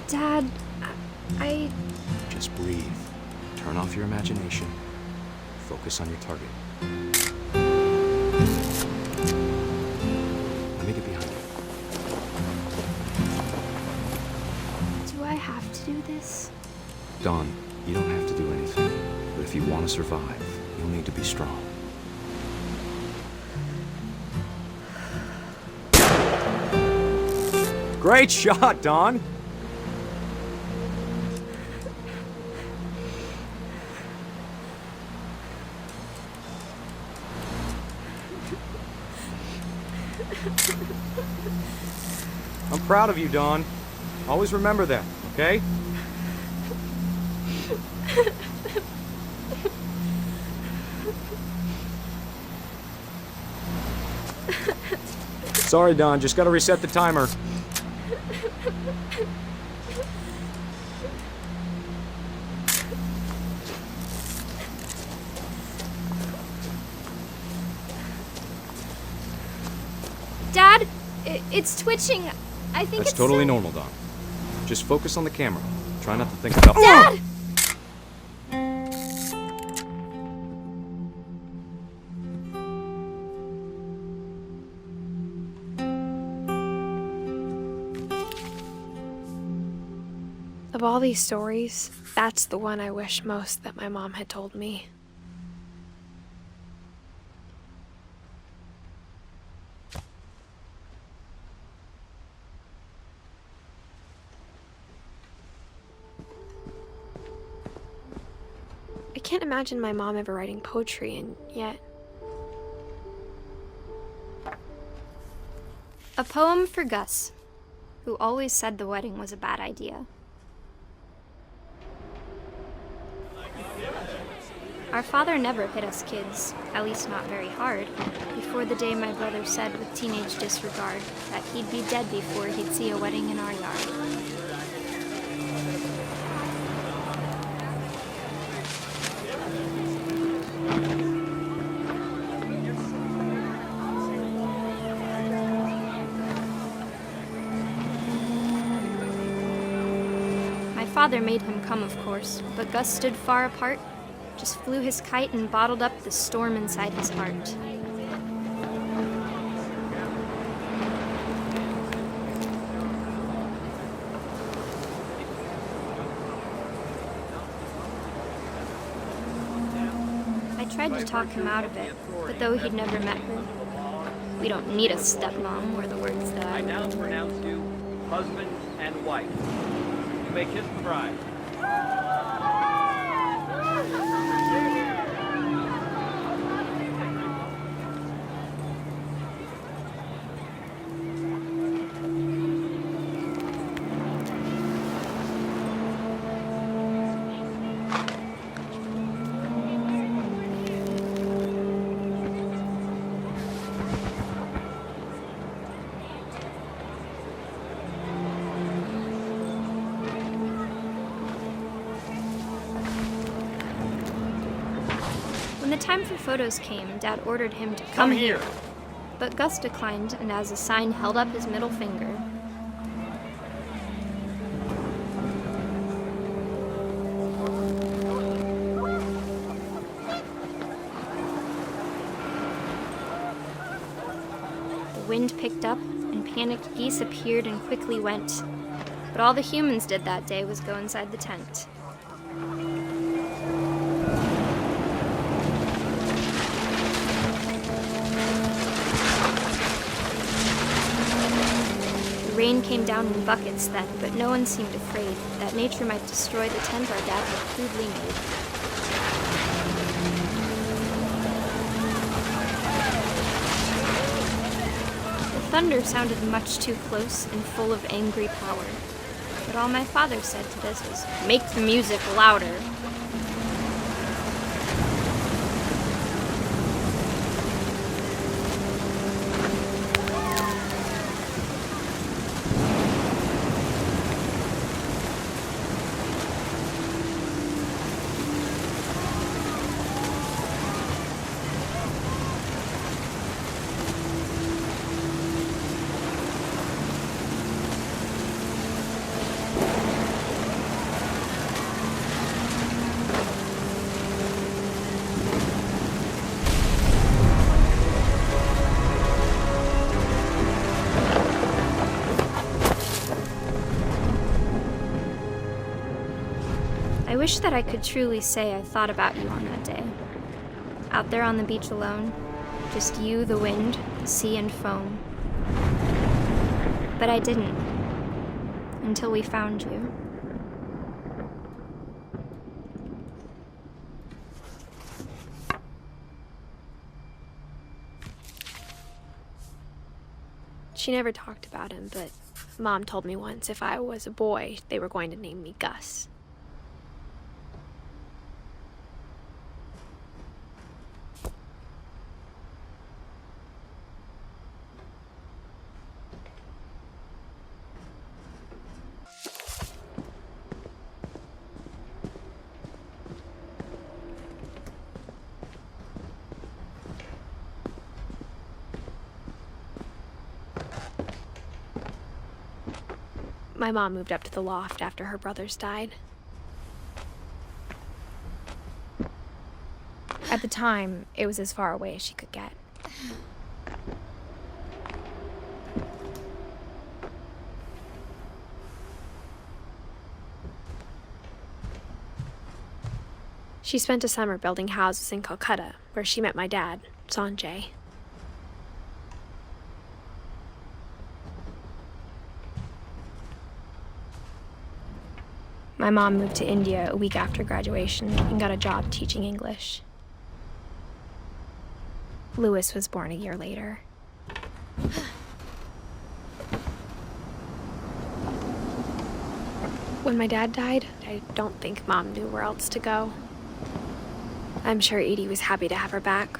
Dad, I... Just breathe. Turn off your imagination. Focus on your target. Let me get behind you. Do I have to do this? Don, you don't have to do anything. But if you want to survive, you'll need to be strong. Great shot, Don! I'm proud of you, Dawn. Always remember that, okay? Sorry, Dawn. Just gotta reset the timer. Dad, it's twitching. I think That's it's totally normal, Dawn. Just focus on the camera. Try not to think about— Dad! Of all these stories, that's the one I wish most that my mom had told me. I can't imagine my mom ever writing poetry, and yet... A poem for Gus, who always said the wedding was a bad idea. Our father never hit us kids, at least not very hard, before the day my brother said with teenage disregard that he'd be dead before he'd see a wedding in our yard. father made him come, of course, but Gus stood far apart, just flew his kite and bottled up the storm inside his heart. I tried to talk him out of it, but though he'd never met her, we don't need a stepmom, were the words that I now pronounce you husband and wife. You may kiss the bride. When the time for photos came, Dad ordered him to come here. But Gus declined, and as a sign held up his middle finger. The wind picked up, and panicked geese appeared and quickly went. But all the humans did that day was go inside the tent. The rain came down in buckets then, but no one seemed afraid that nature might destroy the tent our dad had crudely made. The thunder sounded much too close and full of angry power, but all my father said to this was, "Make the music louder." I wish that I could truly say I thought about you on that day. Out there on the beach alone, just you, the wind, the sea, and foam. But I didn't, until we found you. She never talked about him, but Mom told me once if I was a boy, they were going to name me Gus. My mom moved up to the loft after her brothers died. At the time, it was as far away as she could get. She spent a summer building houses in Calcutta, where she met my dad, Sanjay. My mom moved to India a week after graduation and got a job teaching English. Louis was born a year later. When my dad died, I don't think Mom knew where else to go. I'm sure Edie was happy to have her back.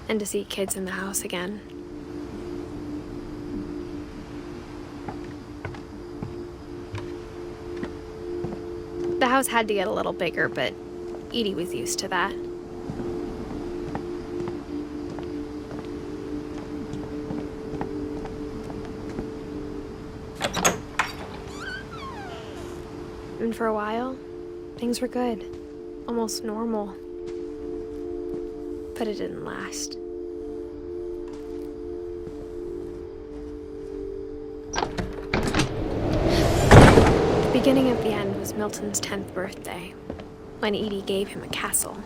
And to see kids in the house again. The house had to get a little bigger, but Edie was used to that. And for a while, things were good. Almost normal. But it didn't last. The beginning of the end was Milton's 10th birthday, when Edie gave him a castle.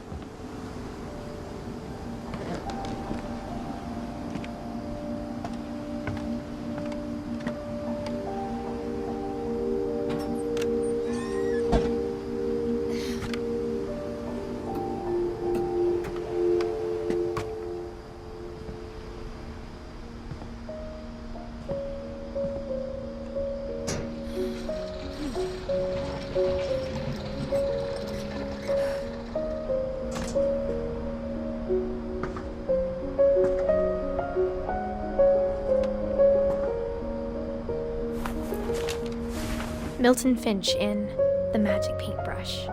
Milton Finch in The Magic Paintbrush.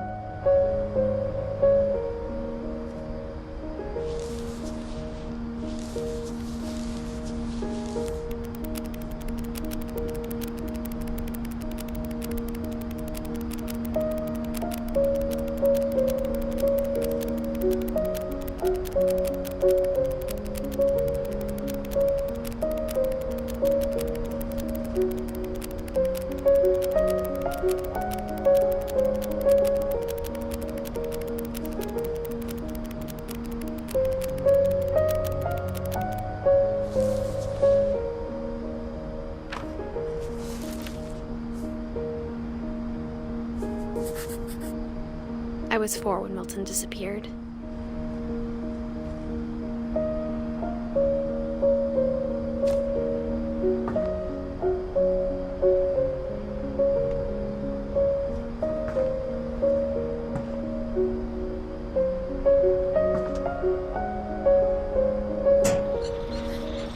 I was 4 when Milton disappeared.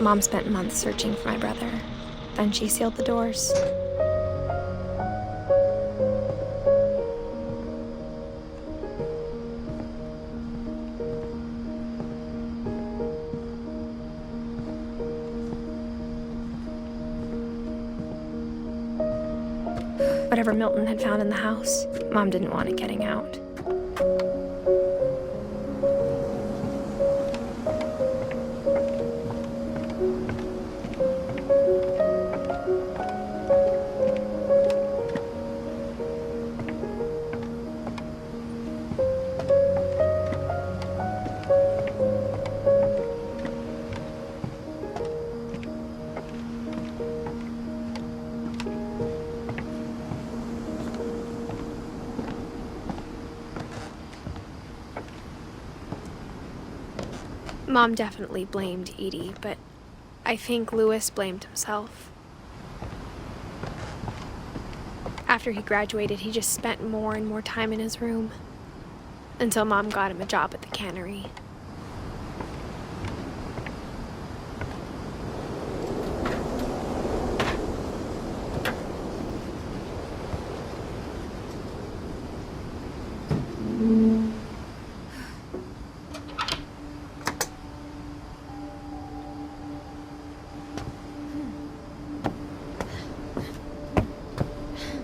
Mom spent months searching for my brother. Then she sealed the doors. Whatever Milton had found in the house, Mom didn't want it getting out. Mom definitely blamed Edie, but I think Louis blamed himself. After he graduated, he just spent more and more time in his room, until Mom got him a job at the cannery.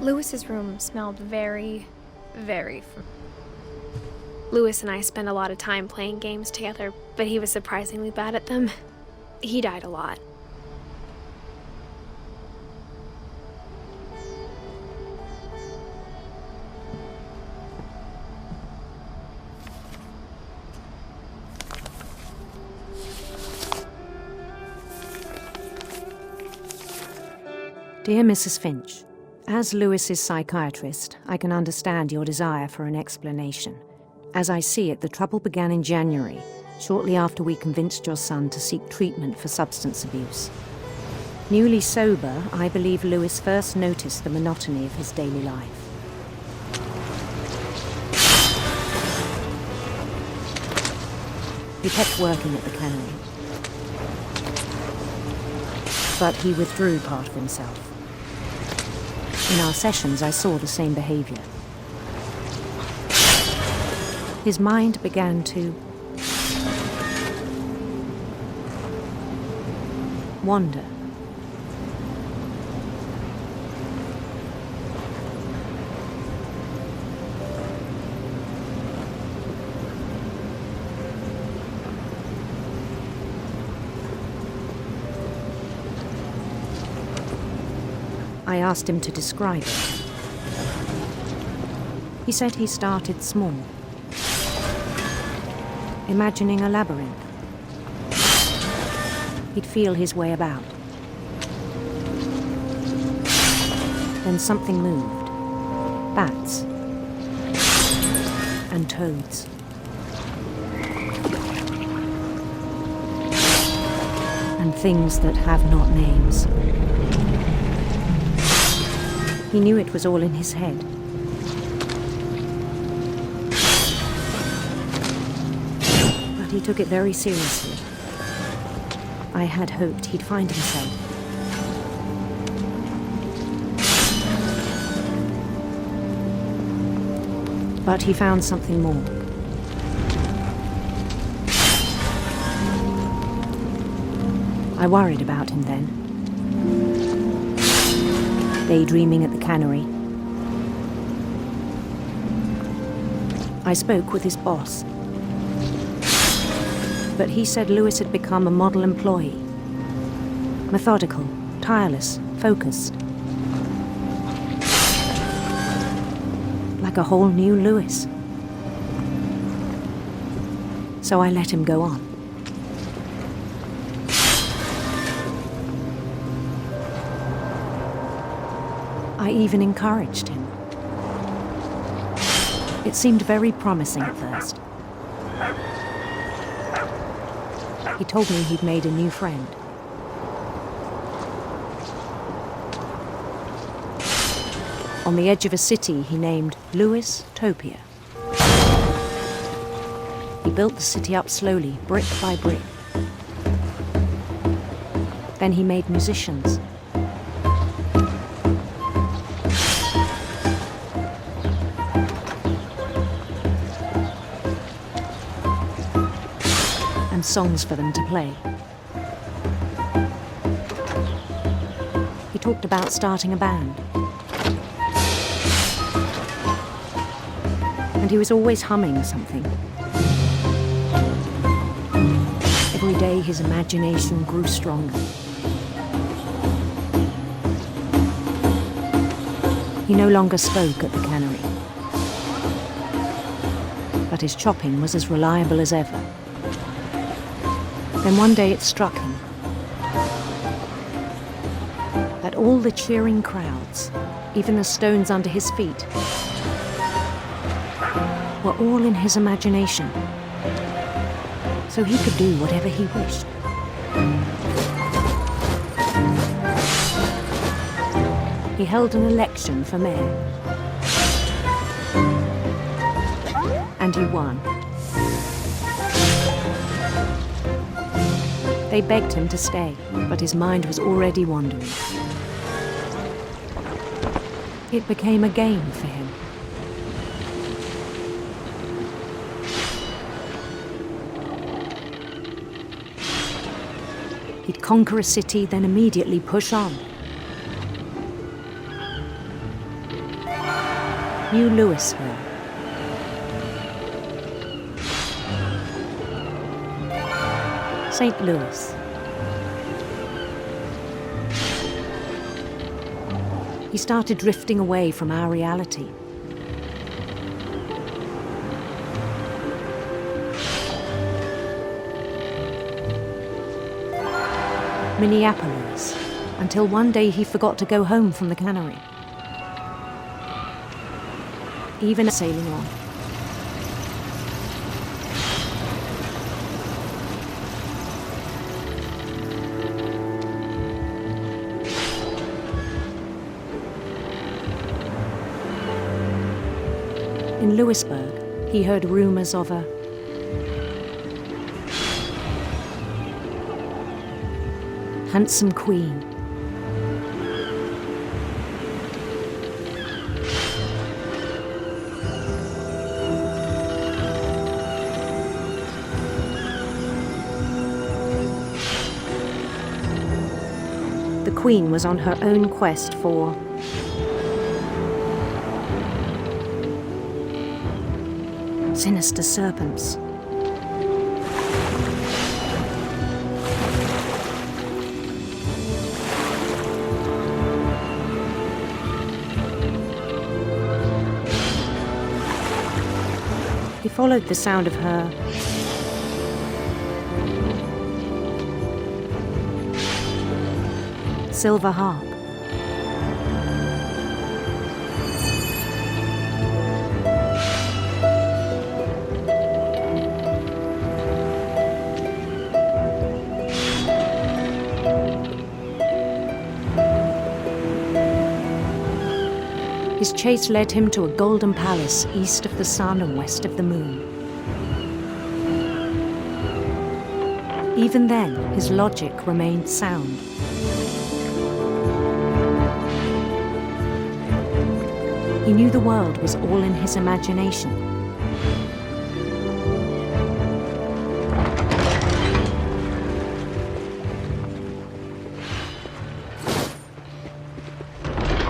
Louis's room smelled very, very Louis and I spent a lot of time playing games together, but he was surprisingly bad at them. He died a lot. Dear Mrs. Finch, as Louis's psychiatrist, I can understand your desire for an explanation. As I see it, the trouble began in January, shortly after we convinced your son to seek treatment for substance abuse. Newly sober, I believe Louis first noticed the monotony of his daily life. He kept working at the cannery, but he withdrew part of himself. In our sessions, I saw the same behavior. His mind began to wander. I asked him to describe it. He said he started small, imagining a labyrinth. He'd feel his way about. Then something moved. Bats. And toads. And things that have not names. He knew it was all in his head. But he took it very seriously. I had hoped he'd find himself. But he found something more. I worried about him then. Daydreaming at the cannery. I spoke with his boss. But he said Lewis had become a model employee. Methodical, tireless, focused. Like a whole new Lewis. So I let him go on. I even encouraged him. It seemed very promising at first. He told me he'd made a new friend. On the edge of a city he named Lewis-topia. He built the city up slowly, brick by brick. Then he made musicians. And songs for them to play. He talked about starting a band. And he was always humming something. Every day his imagination grew stronger. He no longer spoke at the cannery. But his chopping was as reliable as ever. Then one day it struck him that all the cheering crowds, even the stones under his feet, were all in his imagination, so he could do whatever he wished. He held an election for mayor, and he won. They begged him to stay, but his mind was already wandering. It became a game for him. He'd conquer a city, then immediately push on. New Louisville. St. Louis. He started drifting away from our reality. Minneapolis, until one day he forgot to go home from the cannery. Even sailing on. In Lewisburg, he heard rumors of a handsome queen. The queen was on her own quest for sinister serpents. followed the sound of her silver harp. His chase led him to a golden palace east of the sun and west of the moon. Even then, his logic remained sound. He knew the world was all in his imagination.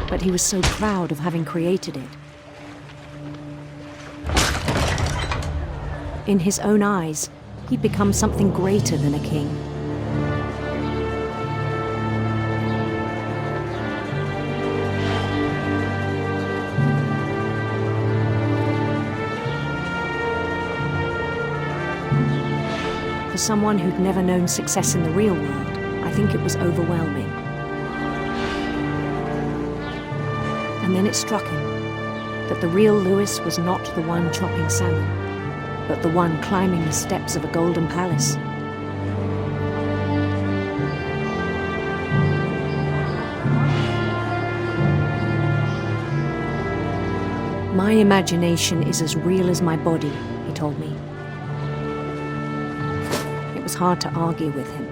But he was so proud of having created it. In his own eyes, he'd become something greater than a king. For someone who'd never known success in the real world, I think it was overwhelming. And then it struck him that the real Lewis was not the one chopping salmon, but the one climbing the steps of a golden palace. My imagination is as real as my body, he told me. It was hard to argue with him.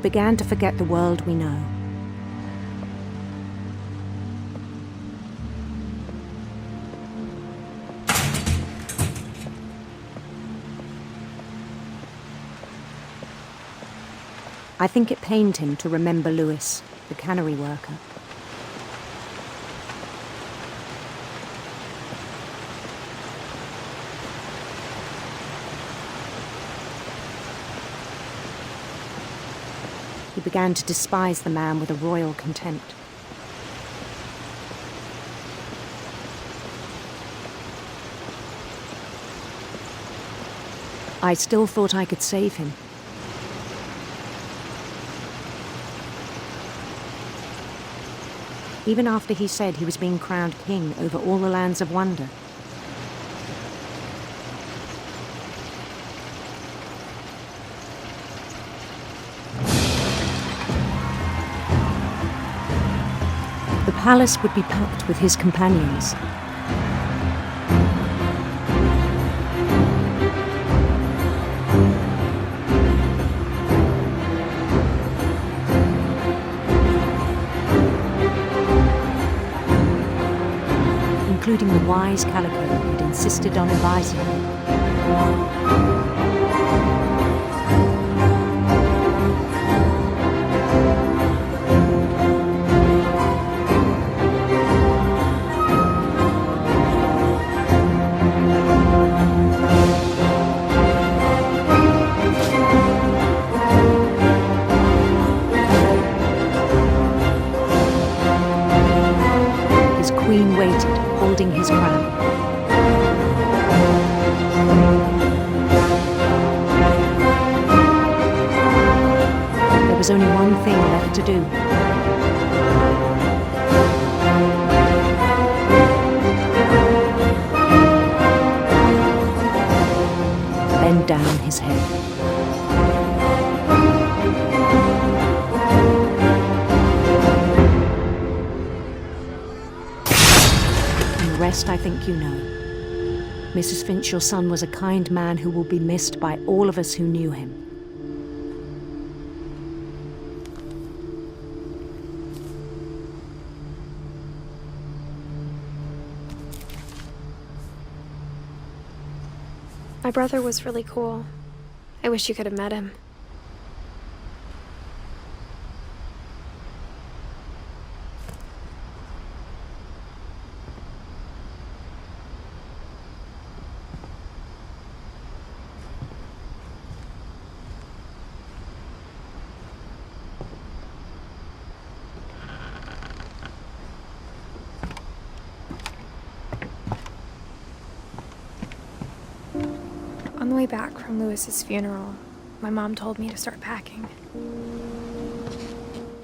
Began to forget the world we know. I think it pained him to remember Lewis, the cannery worker. He began to despise the man with a royal contempt. I still thought I could save him. Even after he said he was being crowned king over all the lands of wonder. The palace would be packed with his companions. Including the wise Calico who'd insisted on advising him. His queen waited, holding his crown. There was only one thing left to do. Bend down his head. The rest I think you know. Mrs. Finch, your son was a kind man who will be missed by all of us who knew him. My brother was really cool. I wish you could have met him. On the way back from Lewis's funeral, my mom told me to start packing.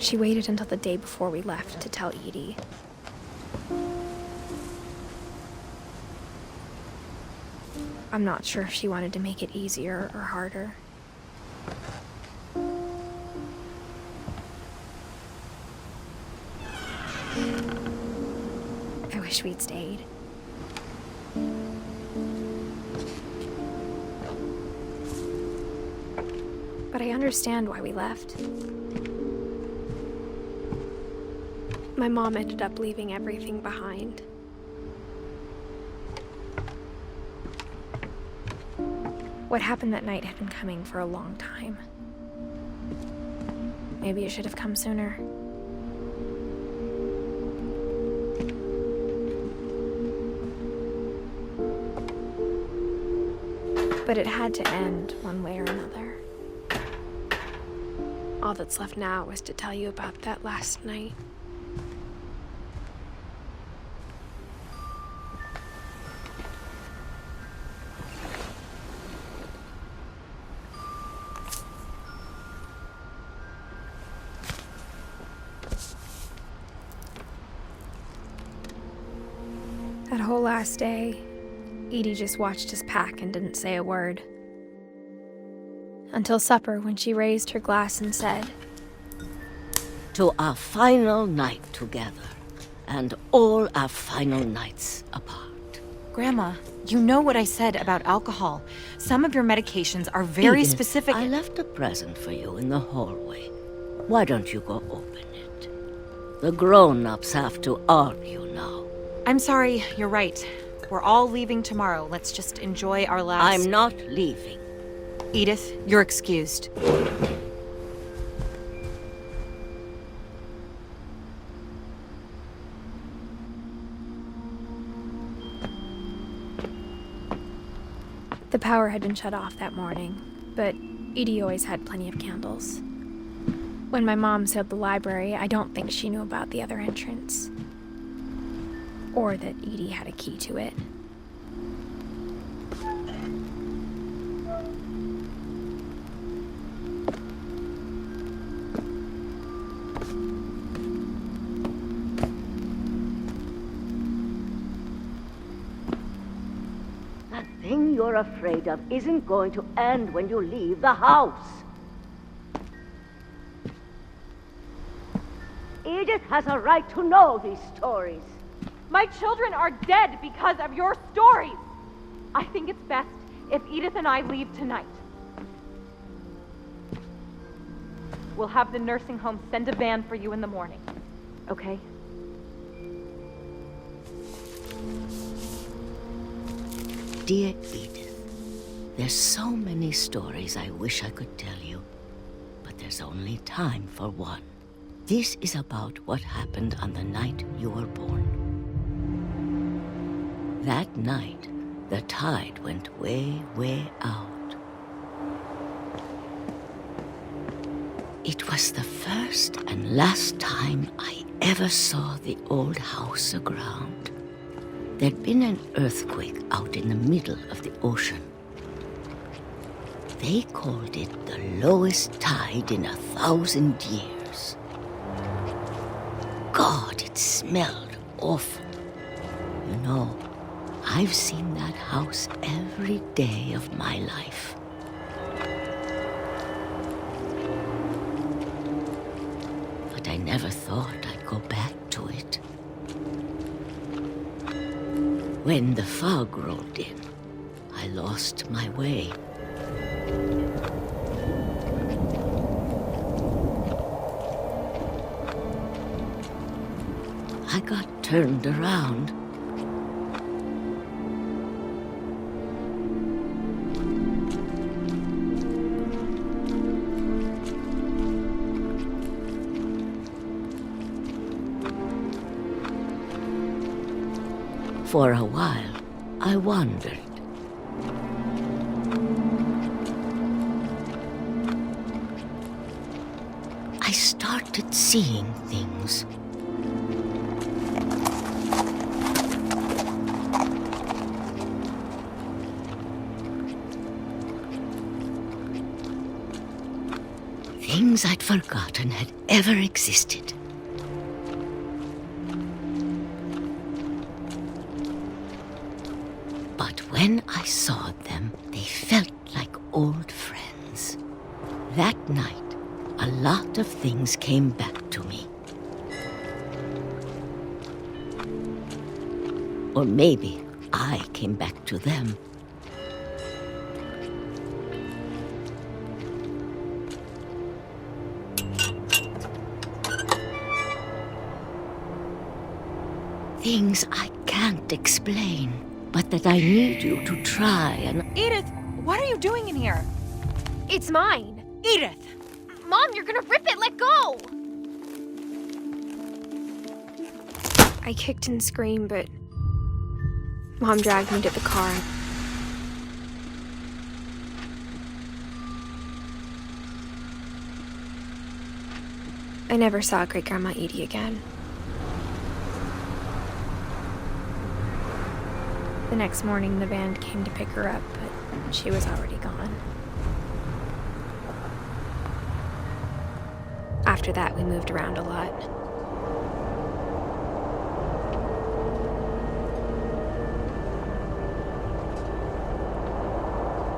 She waited until the day before we left to tell Edie. I'm not sure if she wanted to make it easier or harder. I wish we'd stayed. But I understand why we left. My mom ended up leaving everything behind. What happened that night had been coming for a long time. Maybe it should have come sooner. But it had to end one way or another. All that's left now is to tell you about that last night. That whole last day, Edie just watched us pack and didn't say a word. Until supper, when she raised her glass and said, "To our final night together, and all our final nights apart." Grandma, you know what I said about alcohol. Some of your medications are very Edith, specific. I left a present for you in the hallway. Why don't you go open it? The grown-ups have to argue now. I'm sorry, you're right. We're all leaving tomorrow. Let's just enjoy our last... I'm not leaving. Edith, you're excused. The power had been shut off that morning, but Edie always had plenty of candles. When my mom sealed the library, I don't think she knew about the other entrance. Or that Edie had a key to it. That thing you're afraid of isn't going to end when you leave the house. Edith has a right to know these stories. My children are dead because of your stories. I think it's best if Edith and I leave tonight. We'll have the nursing home send a van for you in the morning, okay? Dear Edith, there's so many stories I wish I could tell you, but there's only time for one. This is about what happened on the night you were born. That night, the tide went way, way out. It was the first and last time I ever saw the old house aground. There'd been an earthquake out in the middle of the ocean. They called it the lowest tide in 1,000 years. God, it smelled awful. You know, I've seen that house every day of my life. But I never thought I'd go back to it. When the fog rolled in, I lost my way. I got turned around. For a while, I wondered. I started seeing things. Things I'd forgotten had ever existed. But when I saw them, they felt like old friends. That night, a lot of things came back to me. Or maybe I came back to them. Things I can't explain, but that I need you to try and... Edith, what are you doing in here? It's mine. Edith! Mom, you're gonna rip it! Let go! I kicked and screamed, but Mom dragged me to the car. I never saw Great-Grandma Edie again. The next morning, the band came to pick her up, but she was already gone. After that, we moved around a lot.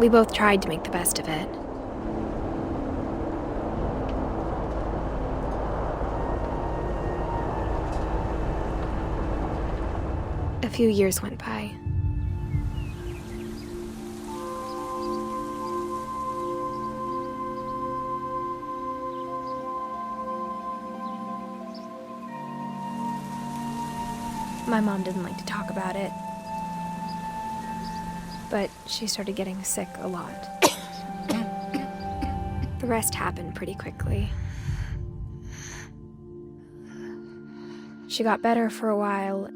We both tried to make the best of it. A few years went by. My mom didn't like to talk about it, but she started getting sick a lot. The rest happened pretty quickly. She got better for a while,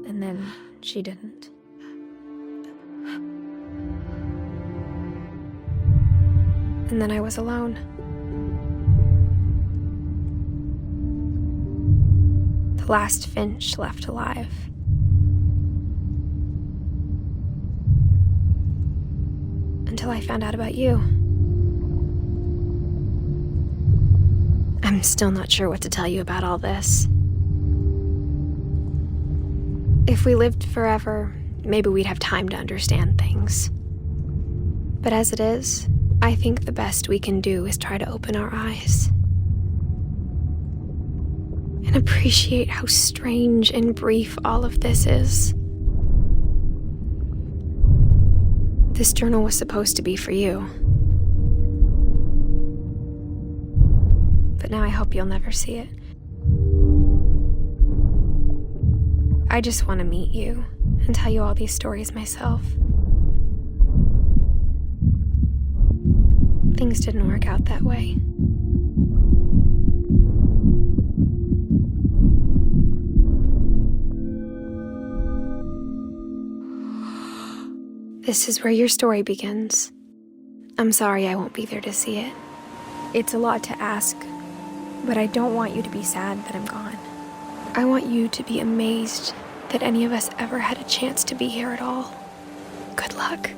and then she didn't. And then I was alone. The last Finch left alive. Until I found out about you. I'm still not sure what to tell you about all this. If we lived forever, maybe we'd have time to understand things. But as it is, I think the best we can do is try to open our eyes. And appreciate how strange and brief all of this is. This journal was supposed to be for you. But now I hope you'll never see it. I just want to meet you and tell you all these stories myself. Things didn't work out that way. This is where your story begins. I'm sorry I won't be there to see it. It's a lot to ask, but I don't want you to be sad that I'm gone. I want you to be amazed that any of us ever had a chance to be here at all. Good luck.